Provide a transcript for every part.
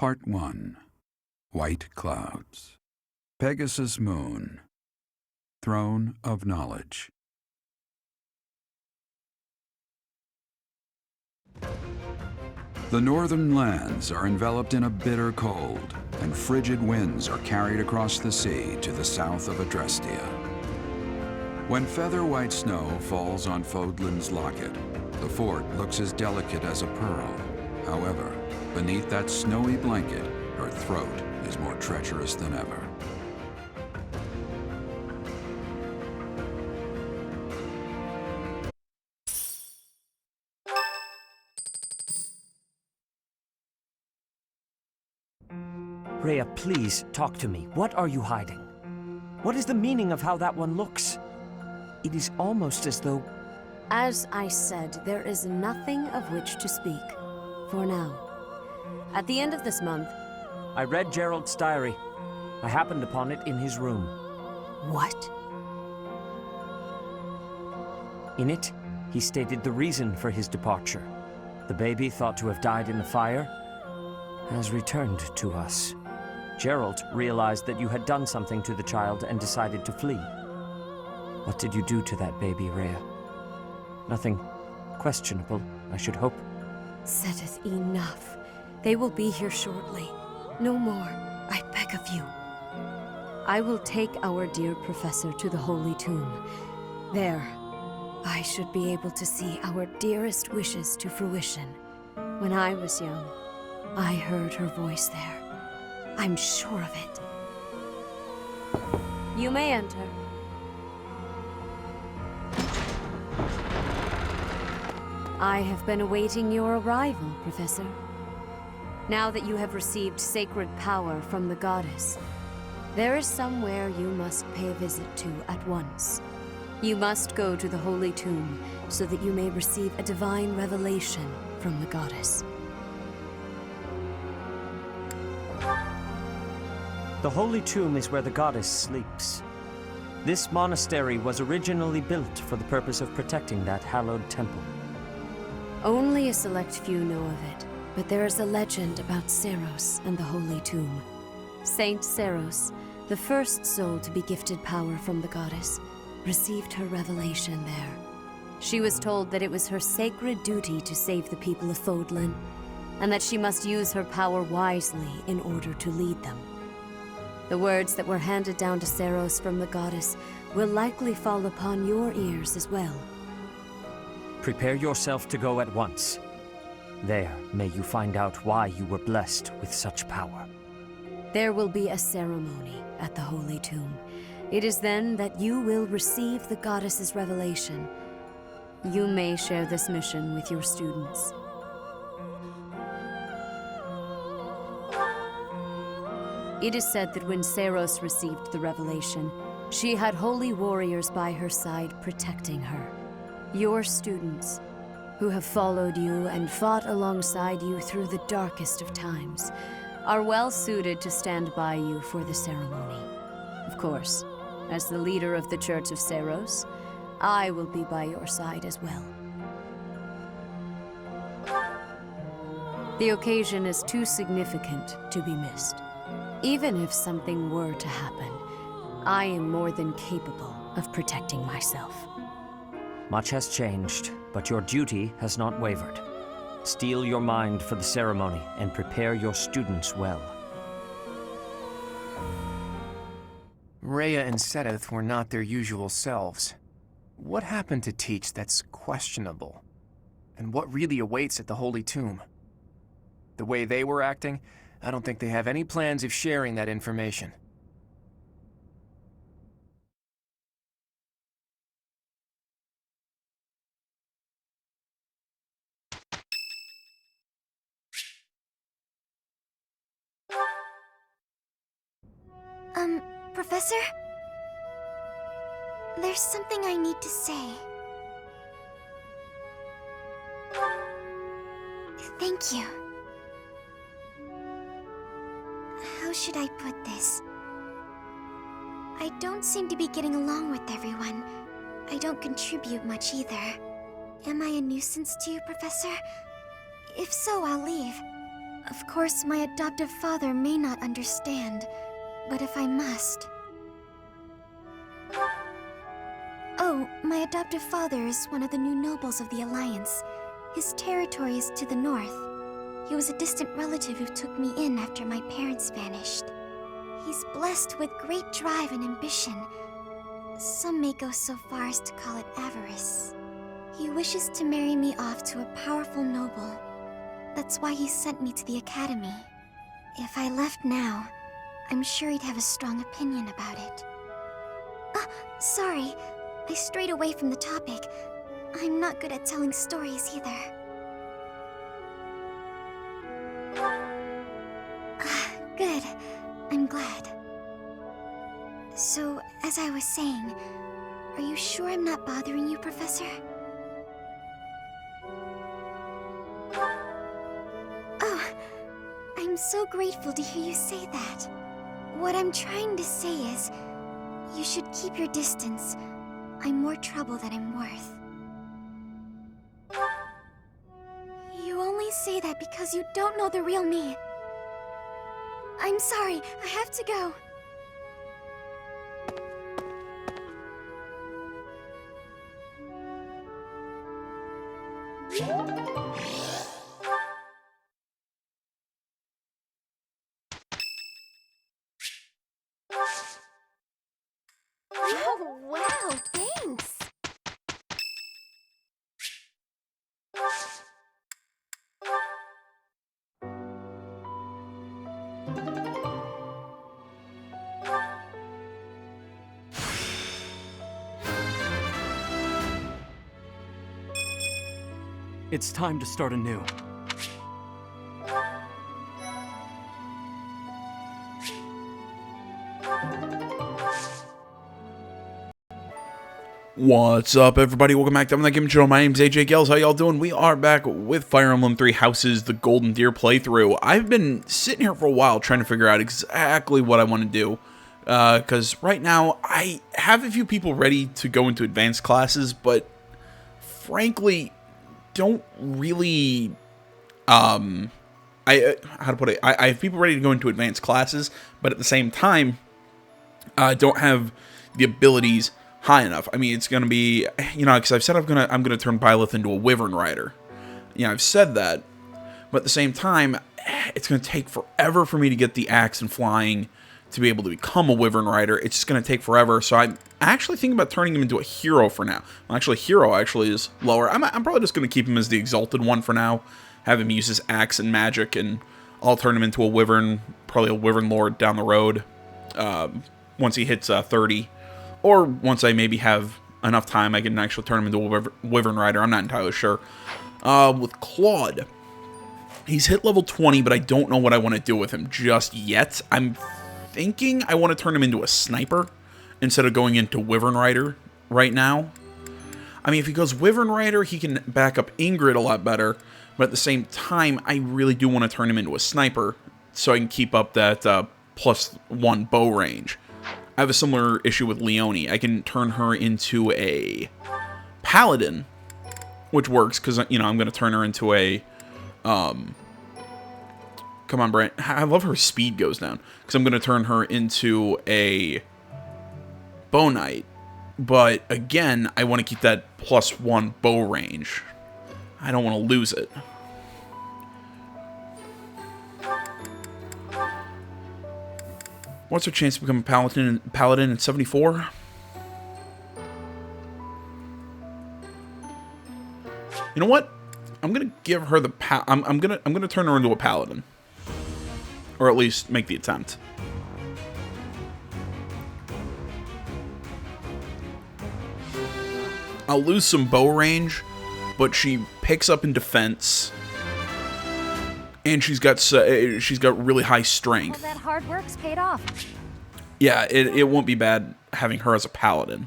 Part 1. White Clouds. Pegasus Moon. Throne of Knowledge. The northern lands are enveloped in a bitter cold, and frigid winds are carried across the sea to the south of Adrestia. When feather-white snow falls on Fodlan's locket, the fort looks as delicate as a pearl. However, beneath that snowy blanket, her throat is more treacherous than ever. Rhea, please, talk to me. What are you hiding? What is the meaning of how that one looks? It is almost as though... As I said, there is nothing of which to speak, for now. At the end of this month... I read Gerald's diary. I happened upon it in his room. What? In it, he stated the reason for his departure. The baby, thought to have died in the fire, has returned to us. Gerald realized that you had done something to the child and decided to flee. What did you do to that baby, Rhea? Nothing questionable, I should hope. Setteth, enough. They will be here shortly. No more, I beg of you. I will take our dear professor to the Holy Tomb. There, I should be able to see our dearest wishes to fruition. When I was young, I heard her voice there. I'm sure of it. You may enter. I have been awaiting your arrival, Professor. Now that you have received sacred power from the goddess, there is somewhere you must pay a visit to at once. You must go to the Holy Tomb so that you may receive a divine revelation from the goddess. The Holy Tomb is where the goddess sleeps. This monastery was originally built for the purpose of protecting that hallowed temple. Only a select few know of it, but there is a legend about Seiros and the Holy Tomb. Saint Seiros, the first soul to be gifted power from the goddess, received her revelation there. She was told that it was her sacred duty to save the people of Fodlan, and that she must use her power wisely in order to lead them. The words that were handed down to Seiros from the goddess will likely fall upon your ears as well. Prepare yourself to go at once. There, may you find out why you were blessed with such power. There will be a ceremony at the Holy Tomb. It is then that you will receive the goddess's revelation. You may share this mission with your students. It is said that when Seiros received the revelation, she had holy warriors by her side protecting her. Your students, who have followed you and fought alongside you through the darkest of times, are well suited to stand by you for the ceremony. Of course, as the leader of the Church of Seiros, I will be by your side as well. The occasion is too significant to be missed. Even if something were to happen, I am more than capable of protecting myself. Much has changed, but your duty has not wavered. Steel your mind for the ceremony and prepare your students well. Rhea and Seteth were not their usual selves. What happened to teach that's questionable? And what really awaits at the Holy Tomb? The way they were acting, I don't think they have any plans of sharing that information. Professor? There's something I need to say. Thank you. How should I put this? I don't seem to be getting along with everyone. I don't contribute much either. Am I a nuisance to you, Professor? If so, I'll leave. Of course, my adoptive father may not understand, but if I must... Oh, my adoptive father is one of the new nobles of the Alliance. His territory is to the north. He was a distant relative who took me in after my parents vanished. He's blessed with great drive and ambition. Some may go so far as to call it avarice. He wishes to marry me off to a powerful noble. That's why he sent me to the academy. If I left now, I'm sure he'd have a strong opinion about it. Sorry. I strayed away from the topic. I'm not good at telling stories either. Good. I'm glad. So, as I was saying, are you sure I'm not bothering you, Professor? Oh, I'm so grateful to hear you say that. What I'm trying to say is, you should keep your distance. I'm more trouble than I'm worth. You only say that because you don't know the real me. I'm sorry, I have to go. Oh, wow, thanks. It's time to start anew. What's up, everybody? Welcome back to Untitled Game Channel. My name's AJ Gels. How y'all doing? We are back with Fire Emblem 3 Houses, the Golden Deer playthrough. I've been sitting here for a while trying to figure out exactly what I want to do. Because right now, I have a few people ready to go into advanced classes, but frankly, don't really... how to put it? I have people ready to go into advanced classes, but at the same time, don't have the abilities high enough. I mean, it's gonna be, because I've said I'm gonna turn Byleth into a Wyvern Rider. I've said that, but at the same time, it's gonna take forever for me to get the axe and flying to be able to become a Wyvern Rider. It's just gonna take forever. So I'm actually thinking about turning him into a hero for now. Well, actually, hero actually is lower. I'm probably just gonna keep him as the exalted one for now. Have him use his axe and magic, and I'll turn him into a Wyvern, probably a Wyvern Lord down the road. Once he hits 30. Or once I maybe have enough time, I can actually turn him into a Wyvern Rider. I'm not entirely sure. With Claude, he's hit level 20, but I don't know what I want to do with him just yet. I'm thinking I want to turn him into a sniper instead of going into Wyvern Rider right now. I mean, if he goes Wyvern Rider, he can back up Ingrid a lot better. But at the same time, I really do want to turn him into a sniper so I can keep up that +1 bow range. I have a similar issue with Leonie. I can turn her into a paladin, which works because, I'm going to turn her into a, come on, Brent. I love her speed goes down because I'm going to turn her into a bow knight. But again, I want to keep that +1 bow range. I don't want to lose it. What's her chance to become a paladin at 74? You know what? I'm gonna give her the I'm gonna turn her into a paladin, or at least make the attempt. I'll lose some bow range, but she picks up in defense. And she's got really high strength. All that hard work's paid off. Yeah, it won't be bad having her as a paladin.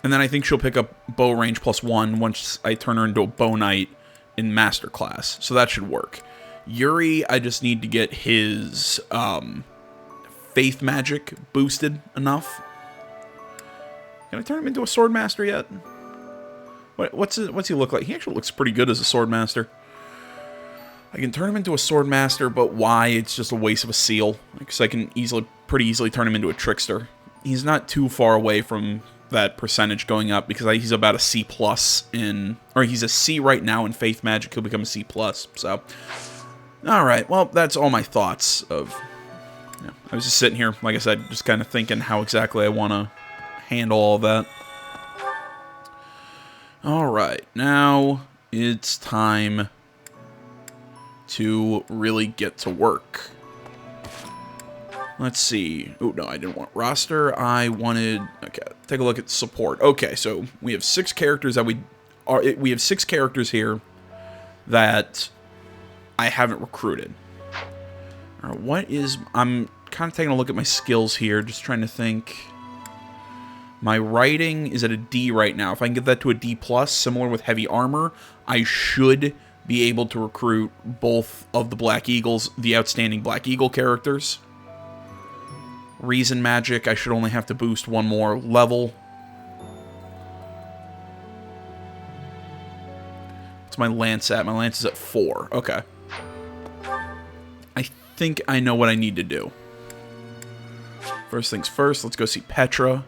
And then I think she'll pick up bow range +1 once I turn her into a bow knight in master class. So that should work. Yuri, I just need to get his faith magic boosted enough. Can I turn him into a sword master yet? What's he look like? He actually looks pretty good as a sword master. I can turn him into a sword master, but why? It's just a waste of a seal. Because I can pretty easily turn him into a trickster. He's not too far away from that percentage going up, because he's about a C+ in, or he's a C right now in Faith Magic. He'll become a C+. So, alright, well, that's all my thoughts of, I was just sitting here, like I said, just kind of thinking how exactly I want to handle all that. Alright, now it's time to really get to work. Let's see. Oh, no, I didn't want roster. I wanted... Okay, take a look at support. Okay, so we have 6 characters that we have 6 characters here that I haven't recruited. All right, what is... I'm kind of taking a look at my skills here, just trying to think. My writing is at a D right now. If I can get that to a D+, similar with heavy armor, I should be able to recruit both of the Black Eagles, the outstanding Black Eagle characters. Reason magic, I should only have to boost 1 more level. What's my lance at? My lance is at 4. Okay. I think I know what I need to do. First things first, let's go see Petra.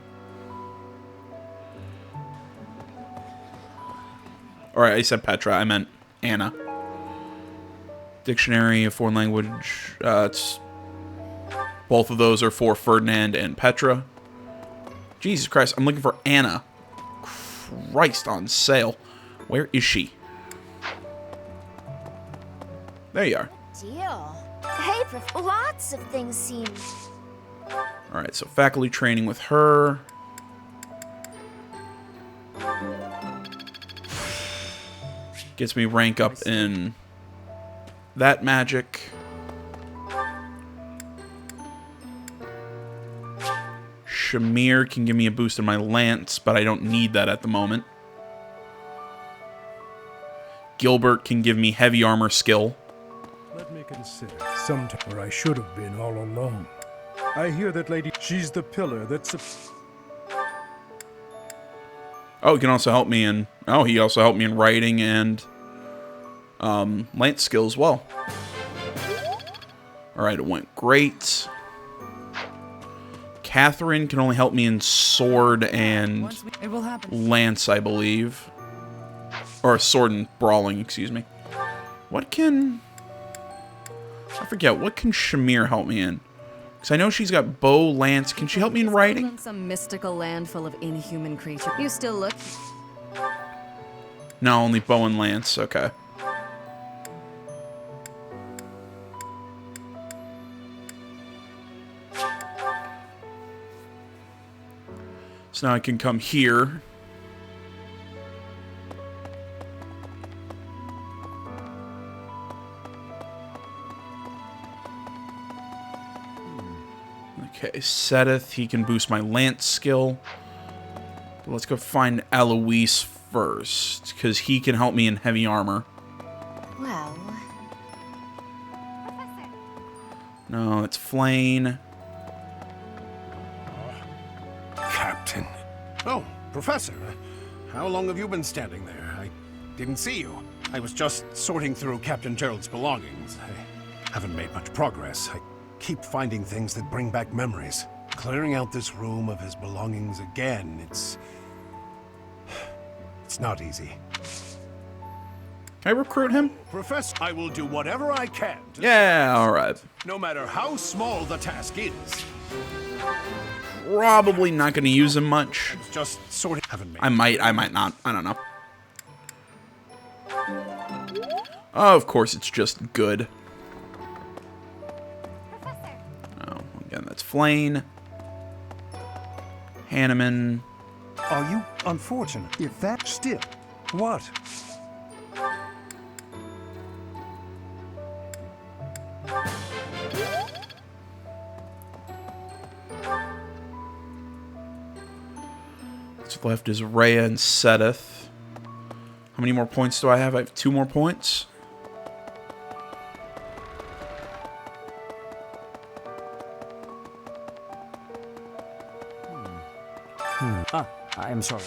Alright, I said Petra, I meant Anna. Dictionary of foreign language, it's... Both of those are for Ferdinand and Petra. Jesus Christ, I'm looking for Anna. Christ on sale. Where is she? There you are. Deal. Hey, lots of things seem... Alright, so faculty training with her. Gets me rank up in that magic. Shamir can give me a boost in my lance, but I don't need that at the moment. Gilbert can give me heavy armor skill. Let me consider. Sometime where I should have been all alone. I hear that lady, she's the pillar that's... Oh, he can also help me in... Oh, he also helped me in writing and... lance skill as well. Alright, it went great. Catherine can only help me in sword and lance, I believe. Or sword and brawling, excuse me. What can... I forget, what can Shamir help me in? Because I know she's got bow, lance. Can she help me in writing? Some mystical land full of inhuman creatures. You still look... No, only bow and lance, okay. So now I can come here. Okay, Seth, he can boost my lance skill. Let's go find Eloise first, because he can help me in heavy armor. Well... No, it's Flane. Captain. Oh, Professor. How long have you been standing there? I didn't see you. I was just sorting through Captain Gerald's belongings. I haven't made much progress. I keep finding things that bring back memories. Clearing out this room of his belongings again, it's not easy. Can I recruit him? Professor, I will do whatever I can to... Yeah, alright. No matter how small the task is. Probably not going to use him much. Just sort of haven't made... I might not. I don't know. Oh, of course, it's just good. Oh, again, that's Flane. Hanneman. Are you unfortunate? If that still... What? What's left is Rhea and Sedith. How many more points do I have? I have 2 more points. I'm sorry.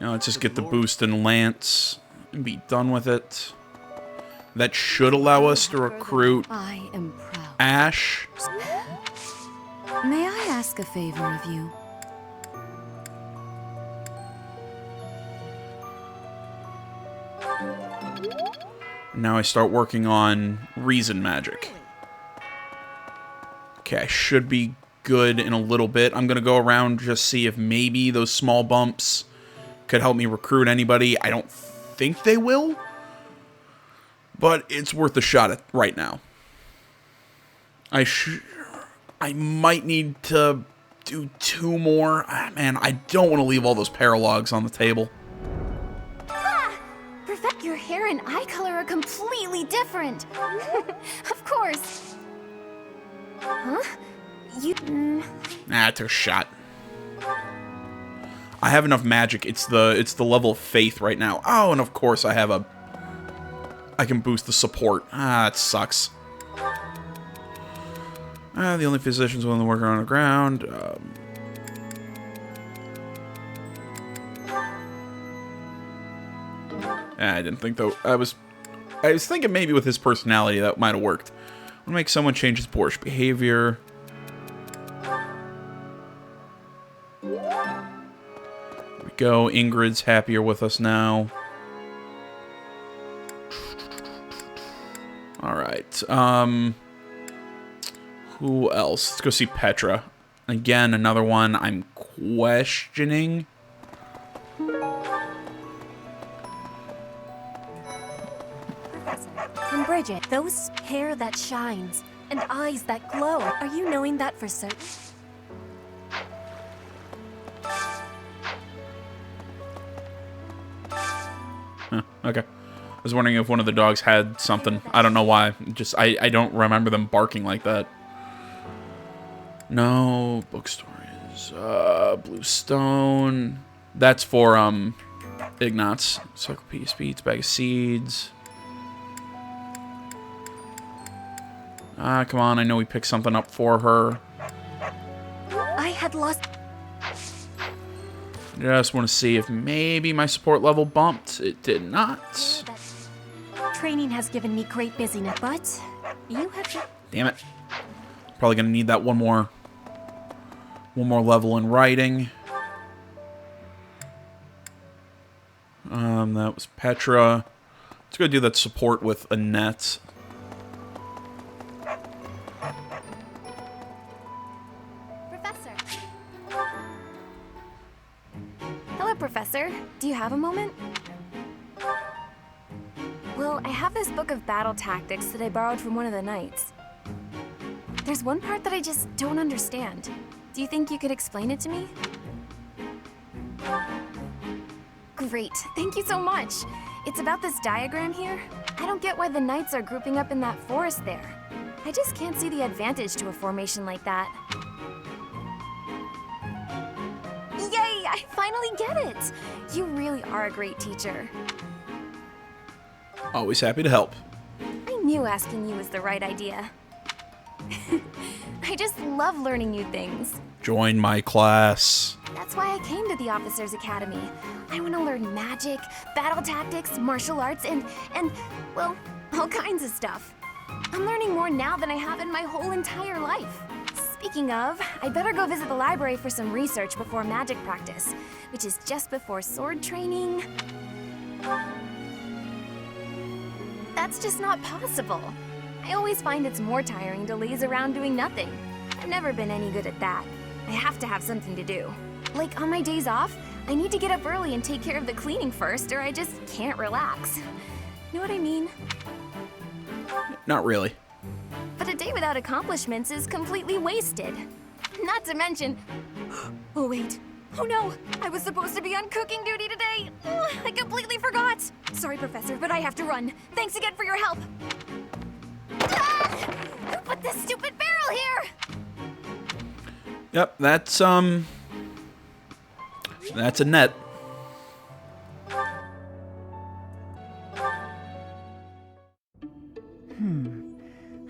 Now let's just get the boost in Lance and be done with it. That should allow us to recruit I am proud. Ash. May I ask a favor of you? Now I start working on Reason Magic. Okay, I should be good in a little bit. I'm going to go around just see if maybe those small bumps could help me recruit anybody. I don't think they will, but it's worth a shot right now. I might need to do 2 more. Man, I don't want to leave all those paralogs on the table. Your hair and eye color are completely different. Of course. Huh? Nah, it's a shot. I have enough magic. It's the level of faith right now. Oh, and of course I can boost the support. Ah, it sucks. The only physicians willing to work on the ground. I didn't think though. I was thinking maybe with his personality that might have worked. I'm gonna make someone change his boorish behavior. There we go. Ingrid's happier with us now. All right. Who else? Let's go see Petra. Again, another one I'm questioning. And Bridget, those hair that shines and eyes that glow, are you knowing that for certain? Huh, okay. I was wondering if one of the dogs had something. I don't know why. Just I don't remember them barking like that. No bookstores. Blue Stone. That's for Ignatz. Encyclopedia Speeds, bag of seeds. Come on, I know we picked something up for her. I had lost... Just want to see if maybe my support level bumped. It did not. Training has given me great busyness, but you have... Damn it. Probably going to need that one more level in writing. That was Petra. Let's go do that support with Annette. Professor, do you have a moment? Well, I have this book of battle tactics that I borrowed from one of the knights. There's one part that I just don't understand. Do you think you could explain it to me? Great, thank you so much. It's about this diagram here. I don't get why the knights are grouping up in that forest there. I just can't see the advantage to a formation like that. Yay! I finally get it! You really are a great teacher. Always happy to help. I knew asking you was the right idea. I just love learning new things. Join my class. That's why I came to the Officers Academy. I want to learn magic, battle tactics, martial arts, and well, all kinds of stuff. I'm learning more now than I have in my whole entire life. Speaking of, I better go visit the library for some research before magic practice, which is just before sword training. That's just not possible. I always find it's more tiring to laze around doing nothing. I've never been any good at that. I have to have something to do. Like on my days off, I need to get up early and take care of the cleaning first, or I just can't relax. Know what I mean? Not really. But a day without accomplishments is completely wasted. Not to mention... Oh wait. Oh no! I was supposed to be on cooking duty today! I completely forgot! Sorry, Professor, but I have to run. Thanks again for your help! Ah! Who put this stupid barrel here? Yep, that's Annette.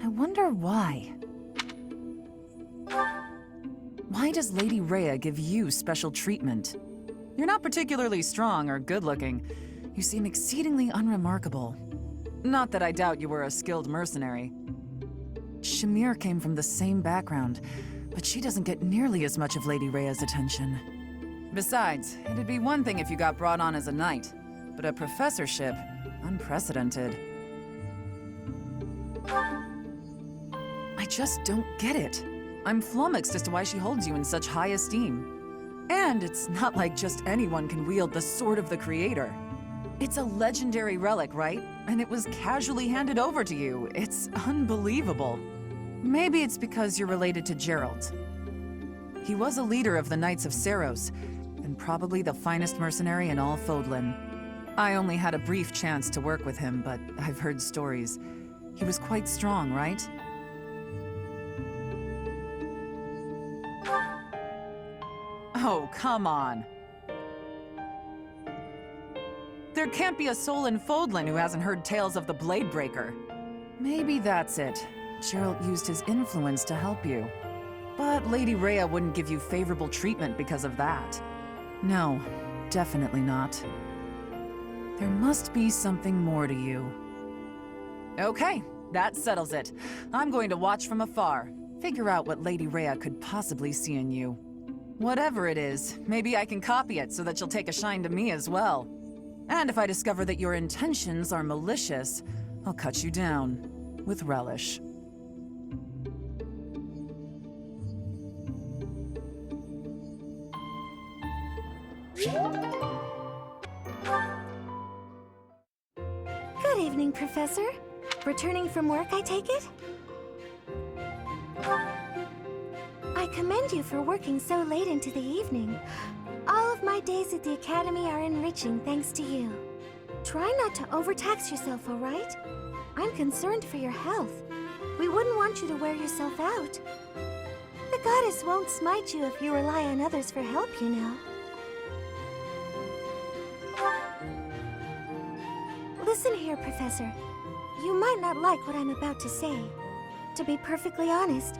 I wonder why. Why does Lady Rhea give you special treatment? You're not particularly strong or good-looking. You seem exceedingly unremarkable. Not that I doubt you were a skilled mercenary. Shamir came from the same background, but she doesn't get nearly as much of Lady Rhea's attention. Besides, it'd be one thing if you got brought on as a knight, but a professorship, unprecedented. I just don't get it. I'm flummoxed as to why she holds you in such high esteem. And it's not like just anyone can wield the Sword of the Creator. It's a legendary relic, right? And it was casually handed over to you. It's unbelievable. Maybe it's because you're related to Geralt. He was a leader of the Knights of Seiros, and probably the finest mercenary in all Fodlan. I only had a brief chance to work with him, but I've heard stories. He was quite strong, right? Oh, come on. There can't be a soul in Fodlan who hasn't heard tales of the Bladebreaker. Maybe that's it. Geralt used his influence to help you. But Lady Rhea wouldn't give you favorable treatment because of that. No, definitely not. There must be something more to you. Okay, that settles it. I'm going to watch from afar. Figure out what Lady Rhea could possibly see in you. Whatever it is, maybe I can copy it so that she'll take a shine to me as well. And if I discover that your intentions are malicious, I'll cut you down with relish. Good evening, Professor. Returning from work, I take it? I commend you for working so late into the evening. All of my days at the Academy are enriching thanks to you. Try not to overtax yourself, all right? I'm concerned for your health. We wouldn't want you to wear yourself out. The goddess won't smite you if you rely on others for help, you know. Listen here, Professor. You might not like what I'm about to say. To be perfectly honest,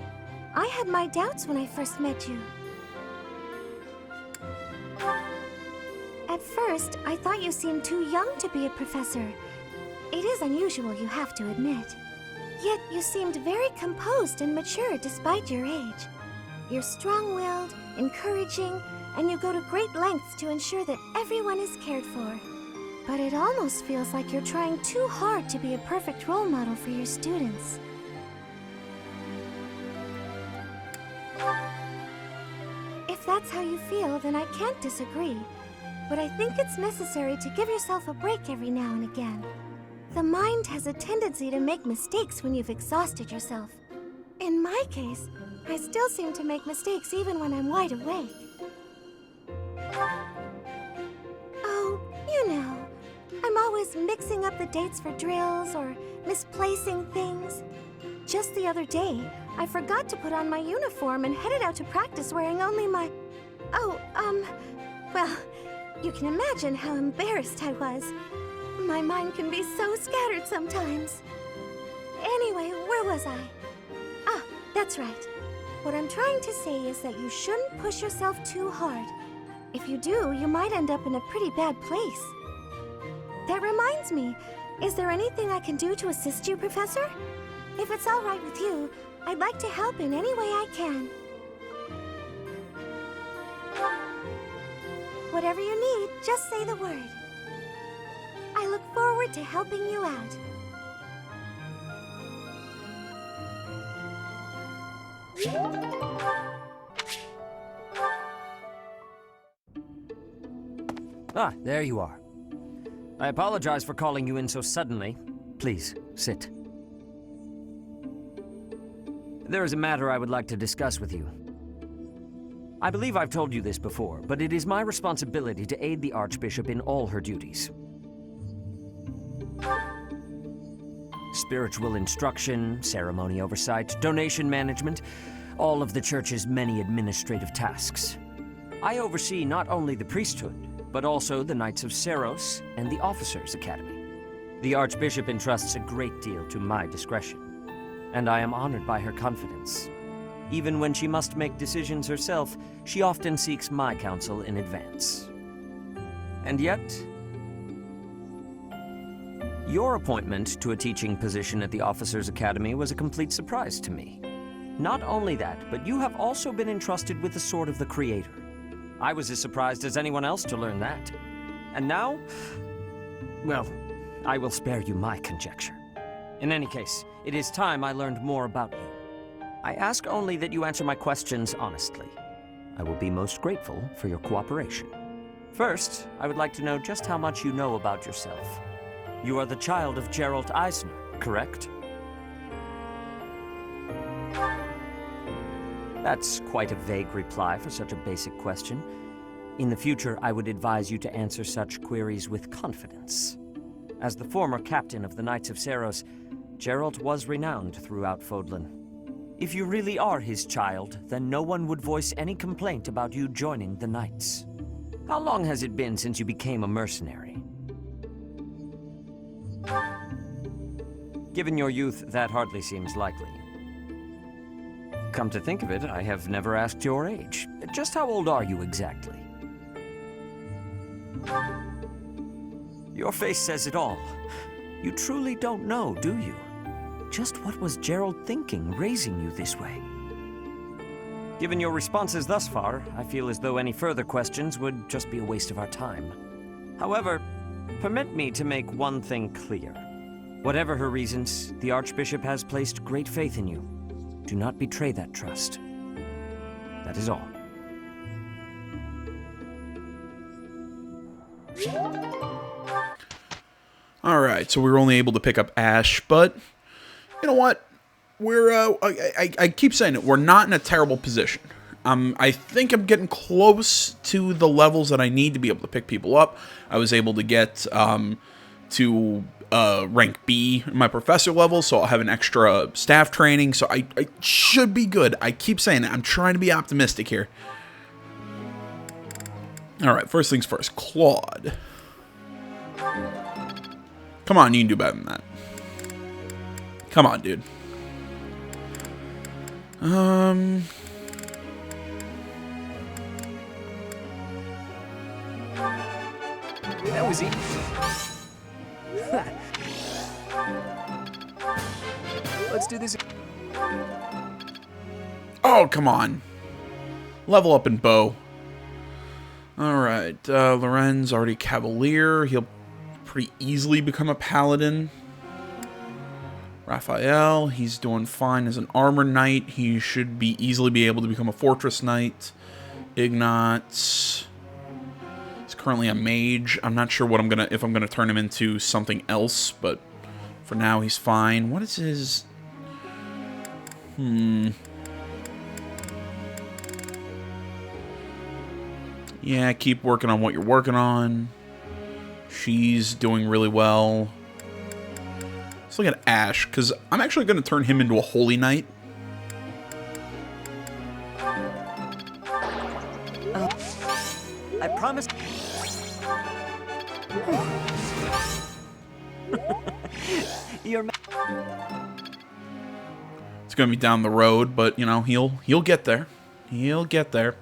I had my doubts when I first met you. At first, I thought you seemed too young to be a professor. It is unusual, you have to admit. Yet you seemed very composed and mature despite your age. You're strong-willed, encouraging, and you go to great lengths to ensure that everyone is cared for. But it almost feels like you're trying too hard to be a perfect role model for your students. If that's how you feel, then I can't disagree. But I think it's necessary to give yourself a break every now and again. The mind has a tendency to make mistakes when you've exhausted yourself. In my case, I still seem to make mistakes even when I'm wide awake. Oh, you know, I'm always mixing up the dates for drills or misplacing things. Just the other day, I forgot to put on my uniform and headed out to practice wearing only my... well, you can imagine how embarrassed I was. My mind can be so scattered sometimes. Anyway, where was I? Ah, that's right. What I'm trying to say is that you shouldn't push yourself too hard. If you do, you might end up in a pretty bad place. That reminds me, is there anything I can do to assist you, Professor? If it's all right with you, I'd like to help in any way I can. Whatever you need, just say the word. I look forward to helping you out. Ah, there you are. I apologize for calling you in so suddenly. Please, sit. There is a matter I would like to discuss with you. I believe I've told you this before, but it is my responsibility to aid the Archbishop in all her duties. Spiritual instruction, ceremony oversight, donation management, all of the Church's many administrative tasks. I oversee not only the priesthood, but also the Knights of Seiros and the Officers' Academy. The Archbishop entrusts a great deal to my discretion, and I am honored by her confidence. Even when she must make decisions herself, she often seeks my counsel in advance. And yet, your appointment to a teaching position at the Officers' Academy was a complete surprise to me. Not only that, but you have also been entrusted with the Sword of the Creator. I was as surprised as anyone else to learn that. And now, well, I will spare you my conjecture. In any case, it is time I learned more about you. I ask only that you answer my questions honestly. I will be most grateful for your cooperation. First, I would like to know just how much you know about yourself. You are the child of Gerald Eisner, correct? That's quite a vague reply for such a basic question. In the future, I would advise you to answer such queries with confidence. As the former captain of the Knights of Seiros, Gerald was renowned throughout Fodlan. If you really are his child, then no one would voice any complaint about you joining the Knights. How long has it been since you became a mercenary? Given your youth, that hardly seems likely. Come to think of it, I have never asked your age. Just how old are you exactly? Your face says it all. You truly don't know, do you? Just what was Gerald thinking, raising you this way? Given your responses thus far, I feel as though any further questions would just be a waste of our time. However, permit me to make one thing clear. Whatever her reasons, the Archbishop has placed great faith in you. Do not betray that trust. That is all. Alright, so we were only able to pick up Ash, but you know what? We're, I keep saying it, we're not in a terrible position. I think I'm getting close to the levels that I need to be able to pick people up. I was able to get to rank B in my professor level, so I'll have an extra staff training, so I should be good. I keep saying it. I'm trying to be optimistic here. Alright, first things first. Claude. Come on, you can do better than that. Come on, dude. That was easy. Let's do this. Oh, come on. Level up in bow. Alright, Loren's already Cavalier. He'll pretty easily become a Paladin. Raphael, he's doing fine as an Armor Knight. He should easily be able to become a Fortress Knight. Ignatz is currently a Mage. I'm not sure if I'm gonna turn him into something else, but for now he's fine. What is his... Yeah, keep working on what you're working on. She's doing really well. Let's look at Ash, because I'm actually going to turn him into a Holy Knight. I promise. You're... It's going to be down the road, but, you know, he'll get there. He'll get there.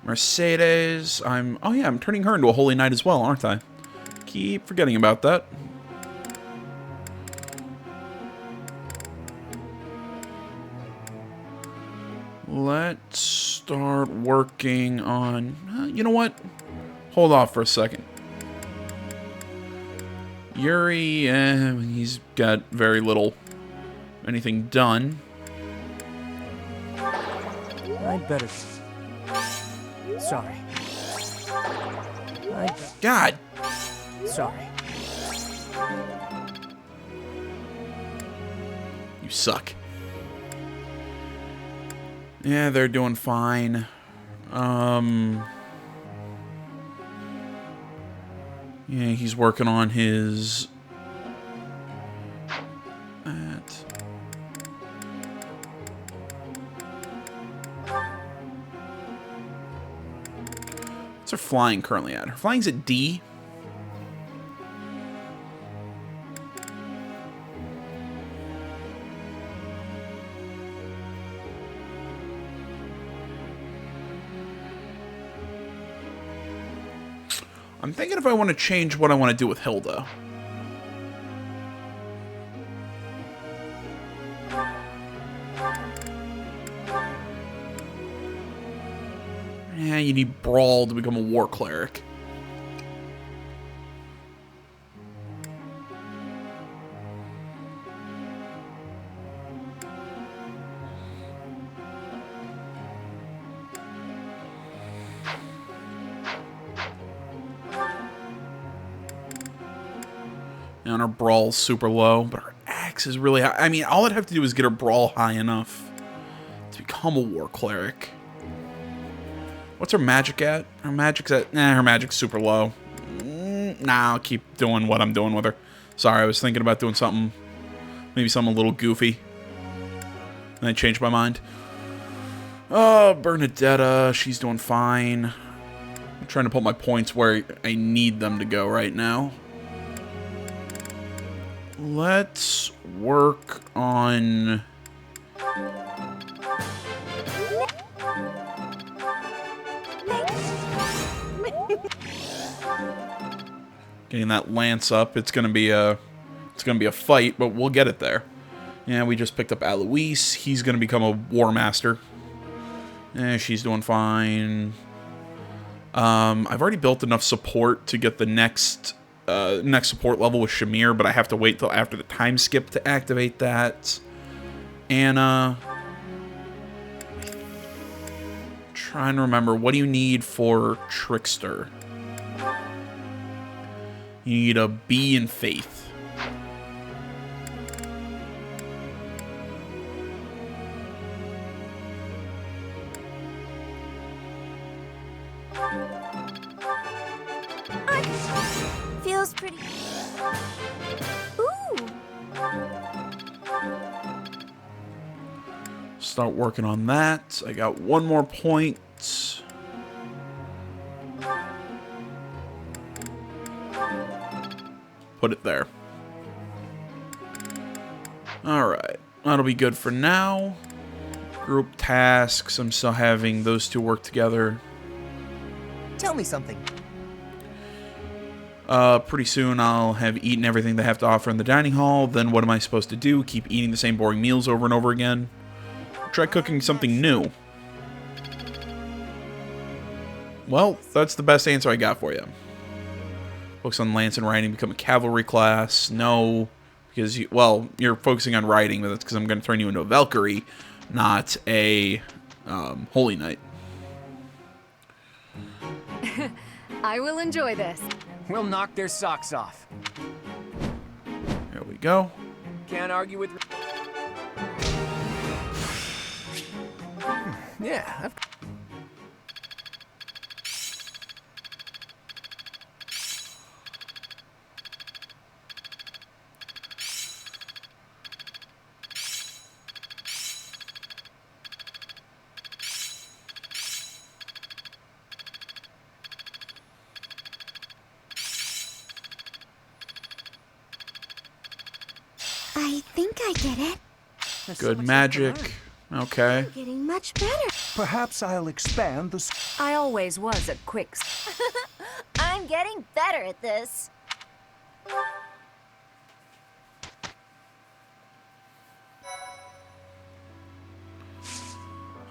Mercedes, oh yeah, I'm turning her into a Holy Knight as well, aren't I? Keep forgetting about that. Let's start working on... you know what? Hold off for a second. Yuri, he's got very little anything done. I'd better... Sorry. God! Sorry. You suck. Yeah, they're doing fine. Yeah, he's working on his... What's her flying currently at? Her flying's at D. I'm thinking if I want to change what I want to do with Hilda. Yeah, you need Brawl to become a War Cleric. And her Brawl's super low, but her Axe is really high. I mean, all I'd have to do is get her Brawl high enough to become a War Cleric. What's her magic at? Her magic's at... Nah, her magic's super low. Nah, I'll keep doing what I'm doing with her. Sorry, I was thinking about doing something... Maybe something a little goofy. And I changed my mind. Oh, Bernadetta, she's doing fine. I'm trying to put my points where I need them to go right now. Let's work on... Getting that lance up. It's gonna be a fight, but we'll get it there. Yeah, we just picked up Alois. He's gonna become a War Master. She's doing fine. I've already built enough support to get the next support level with Shamir, but I have to wait till after the time skip to activate that. Anna. Trying to remember, what do you need for Trickster? You need a B in Faith. Feels pretty... Ooh! Start working on that. I got one more point. Put it there. Alright. That'll be good for now. Group tasks. I'm still having those two work together. Tell me something. Pretty soon I'll have eaten everything they have to offer in the dining hall. Then what am I supposed to do? Keep eating the same boring meals over and over again? Try cooking something new. Well, that's the best answer I got for you. Focus on lance and riding, become a cavalry class. No, because you're focusing on riding, but that's because I'm going to turn you into a Valkyrie, not a Holy Knight. I will enjoy this. We'll knock their socks off. There we go. Can't argue with... Yeah, I think I get it. Good magic. Okay. I'm getting much better. Perhaps I'll expand the... I always was at quicks. I'm getting better at this.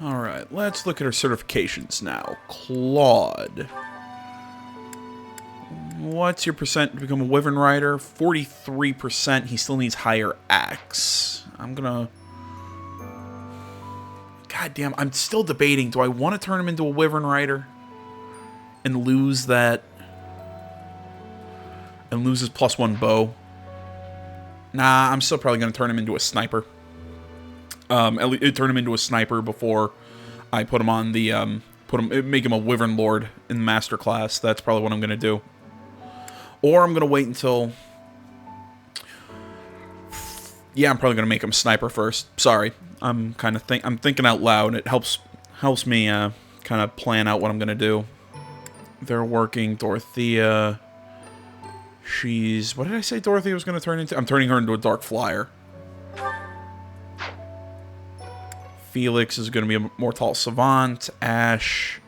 Alright, let's look at our certifications now. Claude. What's your percent to become a Wyvern Rider? 43%. He still needs higher axe. I'm gonna... God damn, I'm still debating. Do I want to turn him into a Wyvern Rider? And lose that... And lose his +1 bow? Nah, I'm still probably going to turn him into a sniper. Turn him into a sniper before I put him on the... make him a Wyvern Lord in the Master class. That's probably what I'm going to do. Or I'm going to wait until... Yeah, I'm probably going to make him sniper first. Sorry. I'm thinking out loud. It helps me kind of plan out what I'm going to do. They're working Dorothea. She's... What did I say Dorothea was going to turn into? I'm turning her into a Dark Flyer. Felix is going to be a Mortal Savant. Ash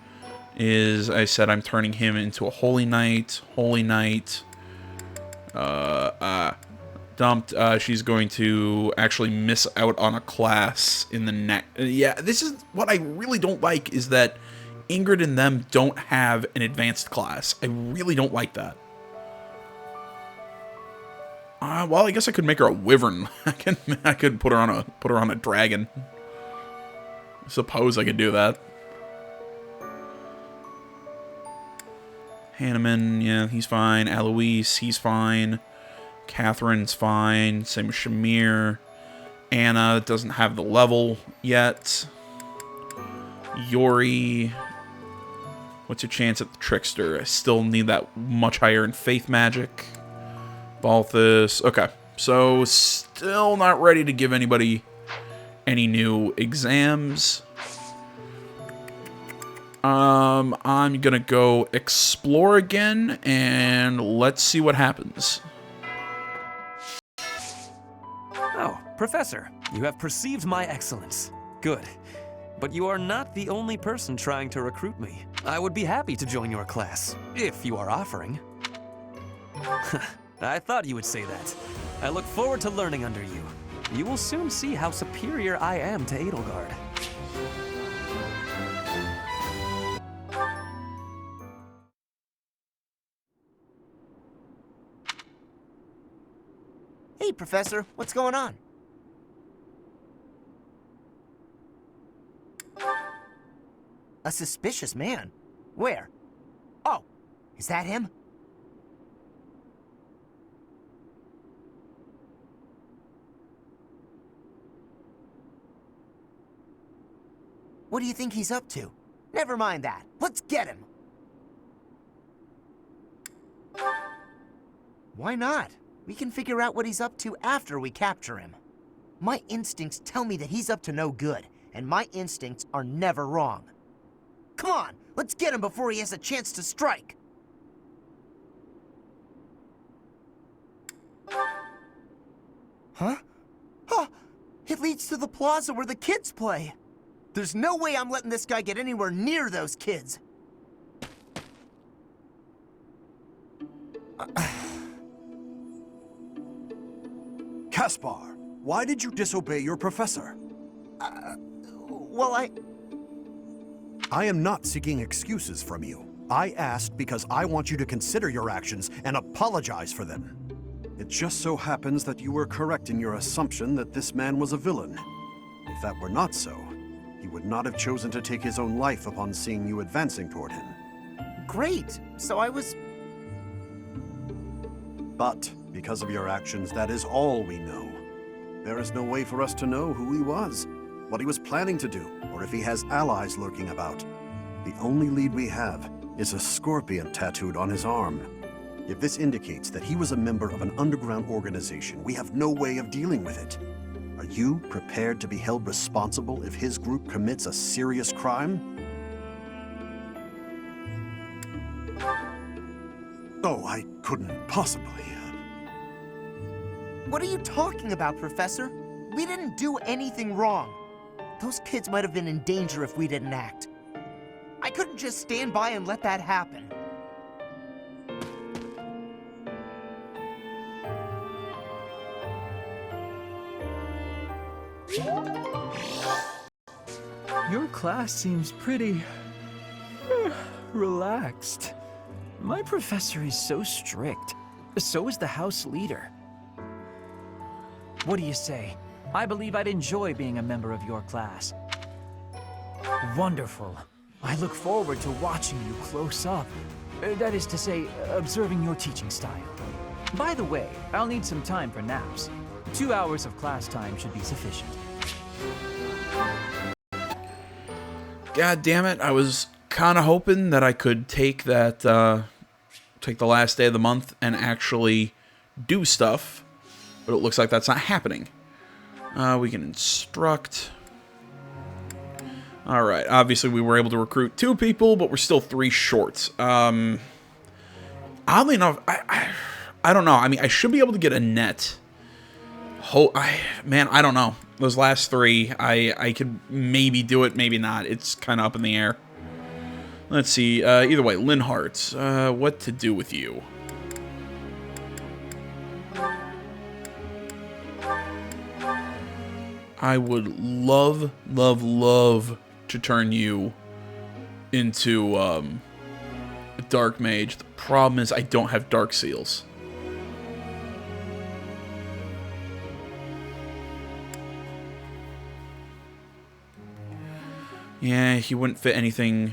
is, I said I'm turning him into a Holy Knight. Holy Knight. Dumped. She's going to actually miss out on a class in the next. Yeah, this is what I really don't like, is that Ingrid and them don't have an advanced class. I really don't like that. Well, I guess I could make her a wyvern. I could put her on a dragon. Suppose I could do that. Hanneman, yeah, he's fine. Eloise, he's fine. Catherine's fine. Same with Shamir. Anna doesn't have the level yet. Yori. What's your chance at the Trickster? I still need that much higher in Faith Magic. Balthus. Okay. So, still not ready to give anybody any new exams. I'm gonna go explore again, and let's see what happens. Oh, Professor, you have perceived my excellence. Good. But you are not the only person trying to recruit me. I would be happy to join your class, if you are offering. I thought you would say that. I look forward to learning under you. You will soon see how superior I am to Edelgard. Hey, Professor, what's going on? A suspicious man? Where? Oh, is that him? What do you think he's up to? Never mind that. Let's get him. Why not? We can figure out what he's up to after we capture him. My instincts tell me that he's up to no good, and my instincts are never wrong. Come on, let's get him before he has a chance to strike. Huh? Huh! It leads to the plaza where the kids play. There's no way I'm letting this guy get anywhere near those kids. Caspar, why did you disobey your professor? Well, I am not seeking excuses from you. I asked because I want you to consider your actions and apologize for them. It just so happens that you were correct in your assumption that this man was a villain. If that were not so, he would not have chosen to take his own life upon seeing you advancing toward him. Great. So I was... But, because of your actions, that is all we know. There is no way for us to know who he was, what he was planning to do, or if he has allies lurking about. The only lead we have is a scorpion tattooed on his arm. If this indicates that he was a member of an underground organization, we have no way of dealing with it. Are you prepared to be held responsible if his group commits a serious crime? Oh, I couldn't possibly. What are you talking about, Professor? We didn't do anything wrong. Those kids might have been in danger if we didn't act. I couldn't just stand by and let that happen. Your class seems pretty... relaxed. My professor is so strict. So is the house leader. What do you say? I believe I'd enjoy being a member of your class. Wonderful. I look forward to watching you close up. That is to say, observing your teaching style. By the way, I'll need some time for naps. 2 hours of class time should be sufficient. God damn it, I was kind of hoping that I could take that, take the last day of the month and actually do stuff, but it looks like that's not happening. We can instruct. Alright, obviously we were able to recruit 2 people, but we're still 3 short. Oddly enough, I don't know. I mean, I should be able to get a net. Man, I don't know. Those last 3, I could maybe do it, maybe not. It's kind of up in the air. Let's see. Either way, Linhart, what to do with you? I would love, love, love to turn you into a Dark Mage. The problem is I don't have Dark Seals. Yeah, he wouldn't fit anything.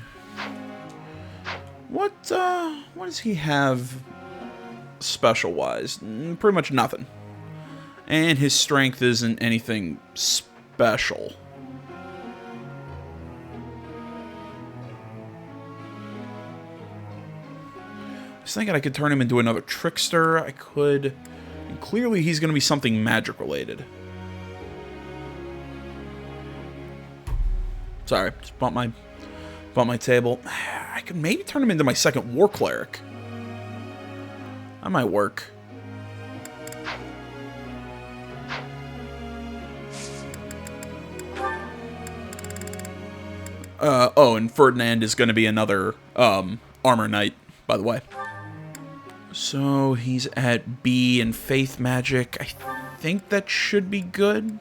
What does he have special-wise? Pretty much nothing. And his strength isn't anything special. I was thinking I could turn him into another trickster. I could. And clearly he's going to be something magic-related. Sorry, just bumped my table. I could maybe turn him into my second war cleric. That might work. Oh, and Ferdinand is going to be another armor knight, by the way. So he's at B in faith magic. I think that should be good.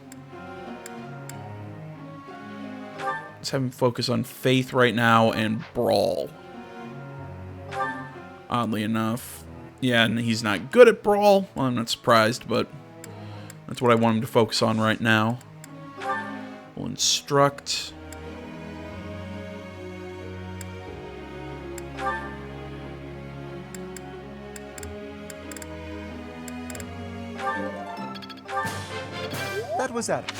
Let's have him focus on faith right now and brawl. Oddly enough. Yeah, and he's not good at brawl. Well, I'm not surprised, but that's what I want him to focus on right now. We'll instruct. That was at it.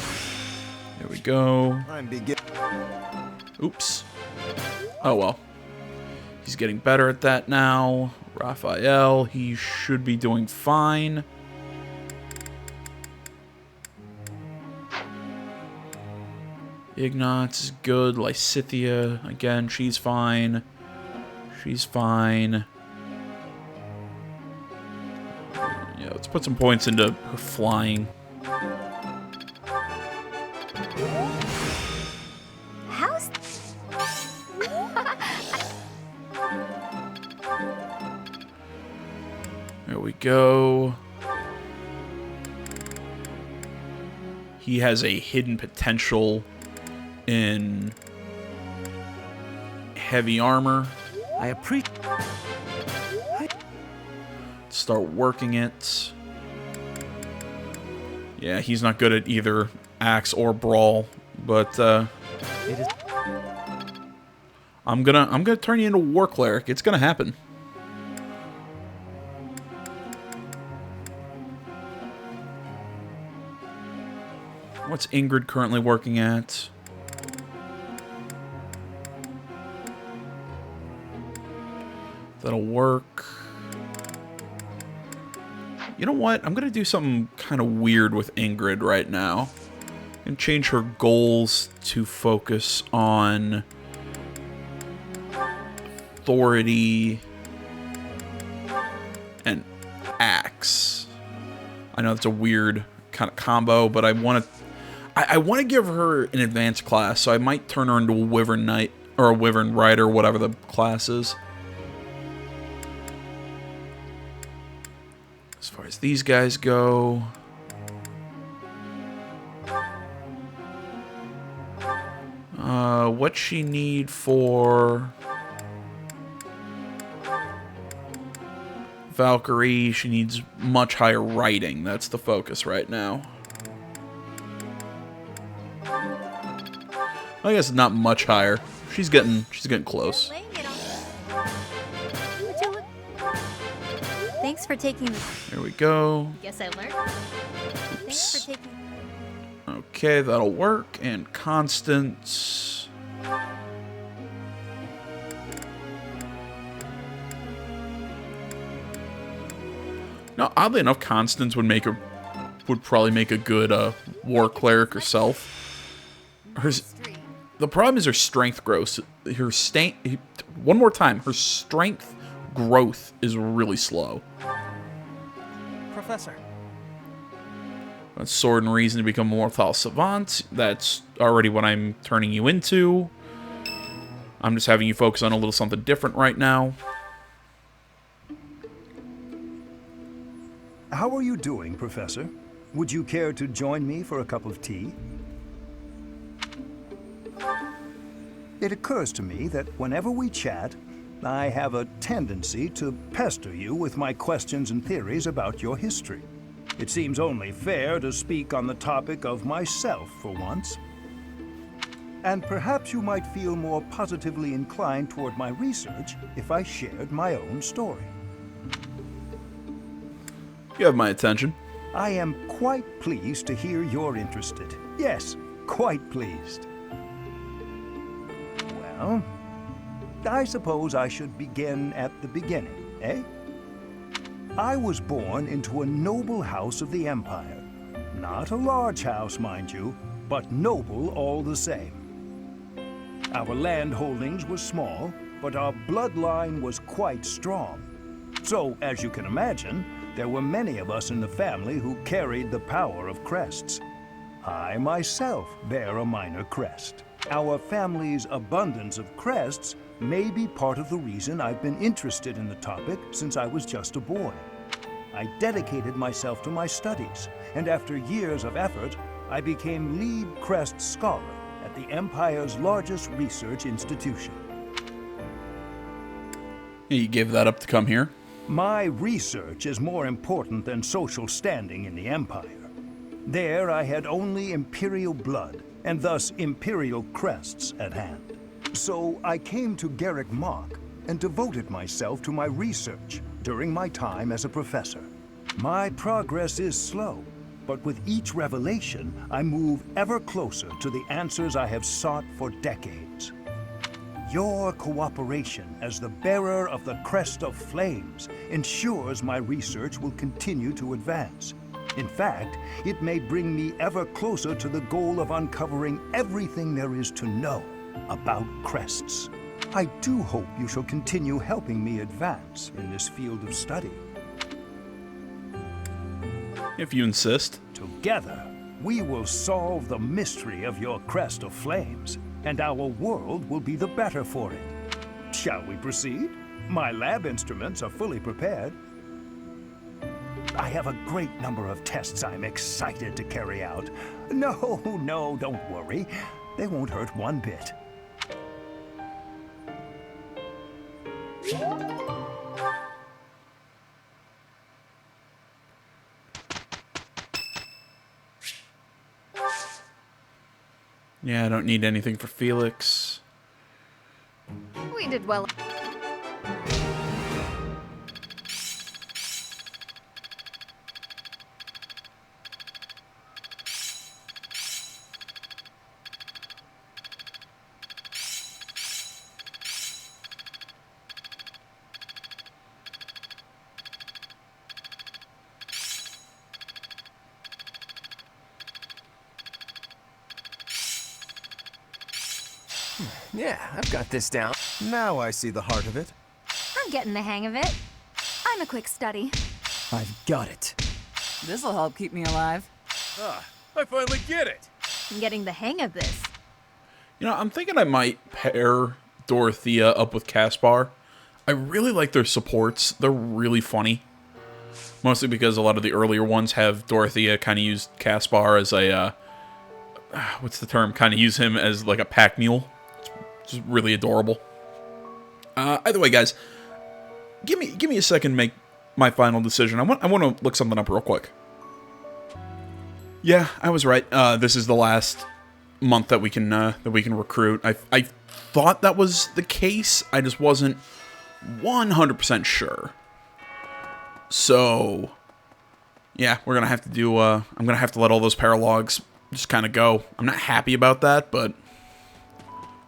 There we go. I'm beginning. Oops. Oh well. He's getting better at that now. Raphael, he should be doing fine. Ignatz is good. Lysithia, again, she's fine. She's fine. Yeah, let's put some points into her flying. How's... There we go. He has a hidden potential in heavy armor. I appreciate... Start working it. Yeah, he's not good at either axe or brawl, but I'm gonna turn you into war cleric. It's gonna happen. What's Ingrid currently working at? That'll work. You know what? I'm going to do something kind of weird with Ingrid right now. And change her goals to focus on authority and axe. I know it's a weird kind of combo, but I want to give her an advanced class, so I might turn her into a Wyvern Knight or a Wyvern Rider, whatever the class is. As far as these guys go, what she need for Valkyrie? She needs much higher riding. That's the focus right now. I guess not much higher. She's getting close. Thanks for taking the... There we go. Guess I learned. Oops. Thanks for taking... Okay, that'll work. And Constance. Now, oddly enough, Constance would probably make a good war cleric herself. The problem is her strength growth. One more time, her strength growth is really slow. Professor. That's Sword and Reason to become a Mortal Savant. That's already what I'm turning you into. I'm just having you focus on a little something different right now. How are you doing, Professor? Would you care to join me for a cup of tea? It occurs to me that whenever we chat, I have a tendency to pester you with my questions and theories about your history. It seems only fair to speak on the topic of myself for once. And perhaps you might feel more positively inclined toward my research if I shared my own story. You have my attention. I am quite pleased to hear you're interested. Yes, quite pleased. Well, I suppose I should begin at the beginning, eh? I was born into a noble house of the Empire. Not a large house, mind you, but noble all the same. Our land holdings were small, but our bloodline was quite strong. So, as you can imagine, there were many of us in the family who carried the power of crests. I myself bear a minor crest. Our family's abundance of crests may be part of the reason I've been interested in the topic since I was just a boy. I dedicated myself to my studies, and after years of effort, I became lead crest scholar at the Empire's largest research institution. You gave that up to come here? My research is more important than social standing in the Empire. There I had only Imperial blood, and thus Imperial crests at hand. So I came to Garrick Mach and devoted myself to my research during my time as a professor. My progress is slow, but with each revelation, I move ever closer to the answers I have sought for decades. Your cooperation as the bearer of the Crest of Flames ensures my research will continue to advance. In fact, it may bring me ever closer to the goal of uncovering everything there is to know about crests. I do hope you shall continue helping me advance in this field of study. If you insist. Together, we will solve the mystery of your Crest of Flames, and our world will be the better for it. Shall we proceed? My lab instruments are fully prepared. I have a great number of tests I'm excited to carry out. No, don't worry. They won't hurt one bit. Yeah, I don't need anything for Felix. We did well. Yeah, I've got this down. Now I see the heart of it. I'm getting the hang of it. I'm a quick study. I've got it. This'll help keep me alive. I finally get it. I'm getting the hang of this. You know, I'm thinking I might pair Dorothea up with Caspar. I really like their supports. They're really funny. Mostly because a lot of the earlier ones have Dorothea kind of use Caspar as a, what's the term? Kind of use him as like a pack mule. It's just really adorable. Either way, guys, give me a second to make my final decision. I want to look something up real quick. Yeah, I was right. This is the last month that we can recruit. I thought that was the case. I just wasn't 100% sure. So, yeah, we're gonna have to do. I'm gonna have to let all those paralogs just kind of go. I'm not happy about that, but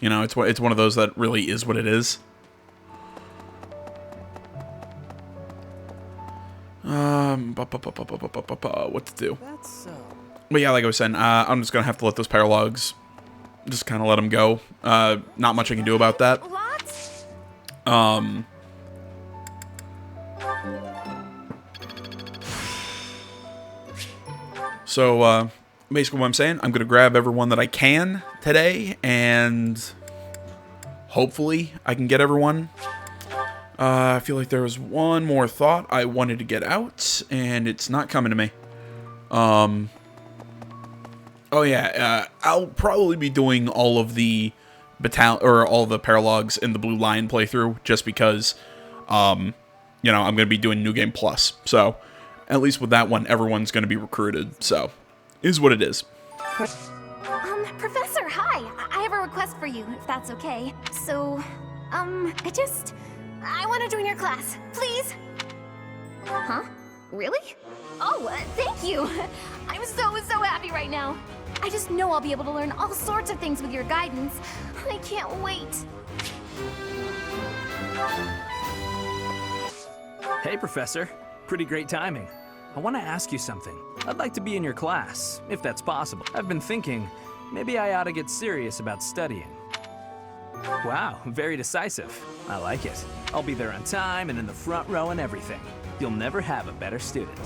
you know, it's one of those that really is what it is. What to do? That's so. But yeah, like I was saying, I'm just gonna have to let those paralogs just kind of let them go. Not much I can do about that. So, basically what I'm saying, I'm going to grab everyone that I can today, and hopefully I can get everyone. I feel like there was one more thought I wanted to get out, and it's not coming to me. Oh yeah, I'll probably be doing all of the all the paralogs in the Blue Lion playthrough, just because, you know, I'm going to be doing New Game Plus. So, at least with that one, everyone's going to be recruited. So, is what it is. Professor, hi! I have a request for you, if that's okay. So, I want to join your class, please? Huh? Really? Oh, thank you! I'm so happy right now. I just know I'll be able to learn all sorts of things with your guidance. I can't wait. Hey, Professor. Pretty great timing. I want to ask you something. I'd like to be in your class, if that's possible. I've been thinking, maybe I ought to get serious about studying. Wow, very decisive. I like it. I'll be there on time and in the front row and everything. You'll never have a better student.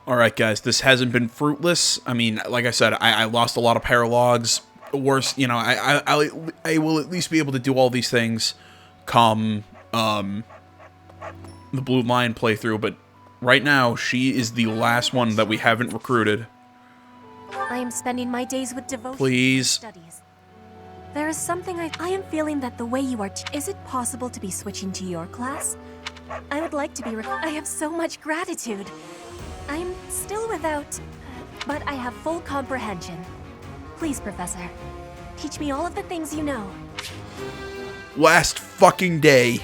Alright guys, this hasn't been fruitless. I mean, like I said, I lost a lot of paralogs. Worse, you know, I will at least be able to do all these things come the Blue Lion playthrough, but right now, she is the last one that we haven't recruited. I am spending my days with devotion Please. and studies. There is something I am feeling that the way you are... Is it possible to be switching to your class? I would like to be... I have so much gratitude. I am still without... but I have full comprehension. Please, Professor, teach me all of the things you know. Last fucking day,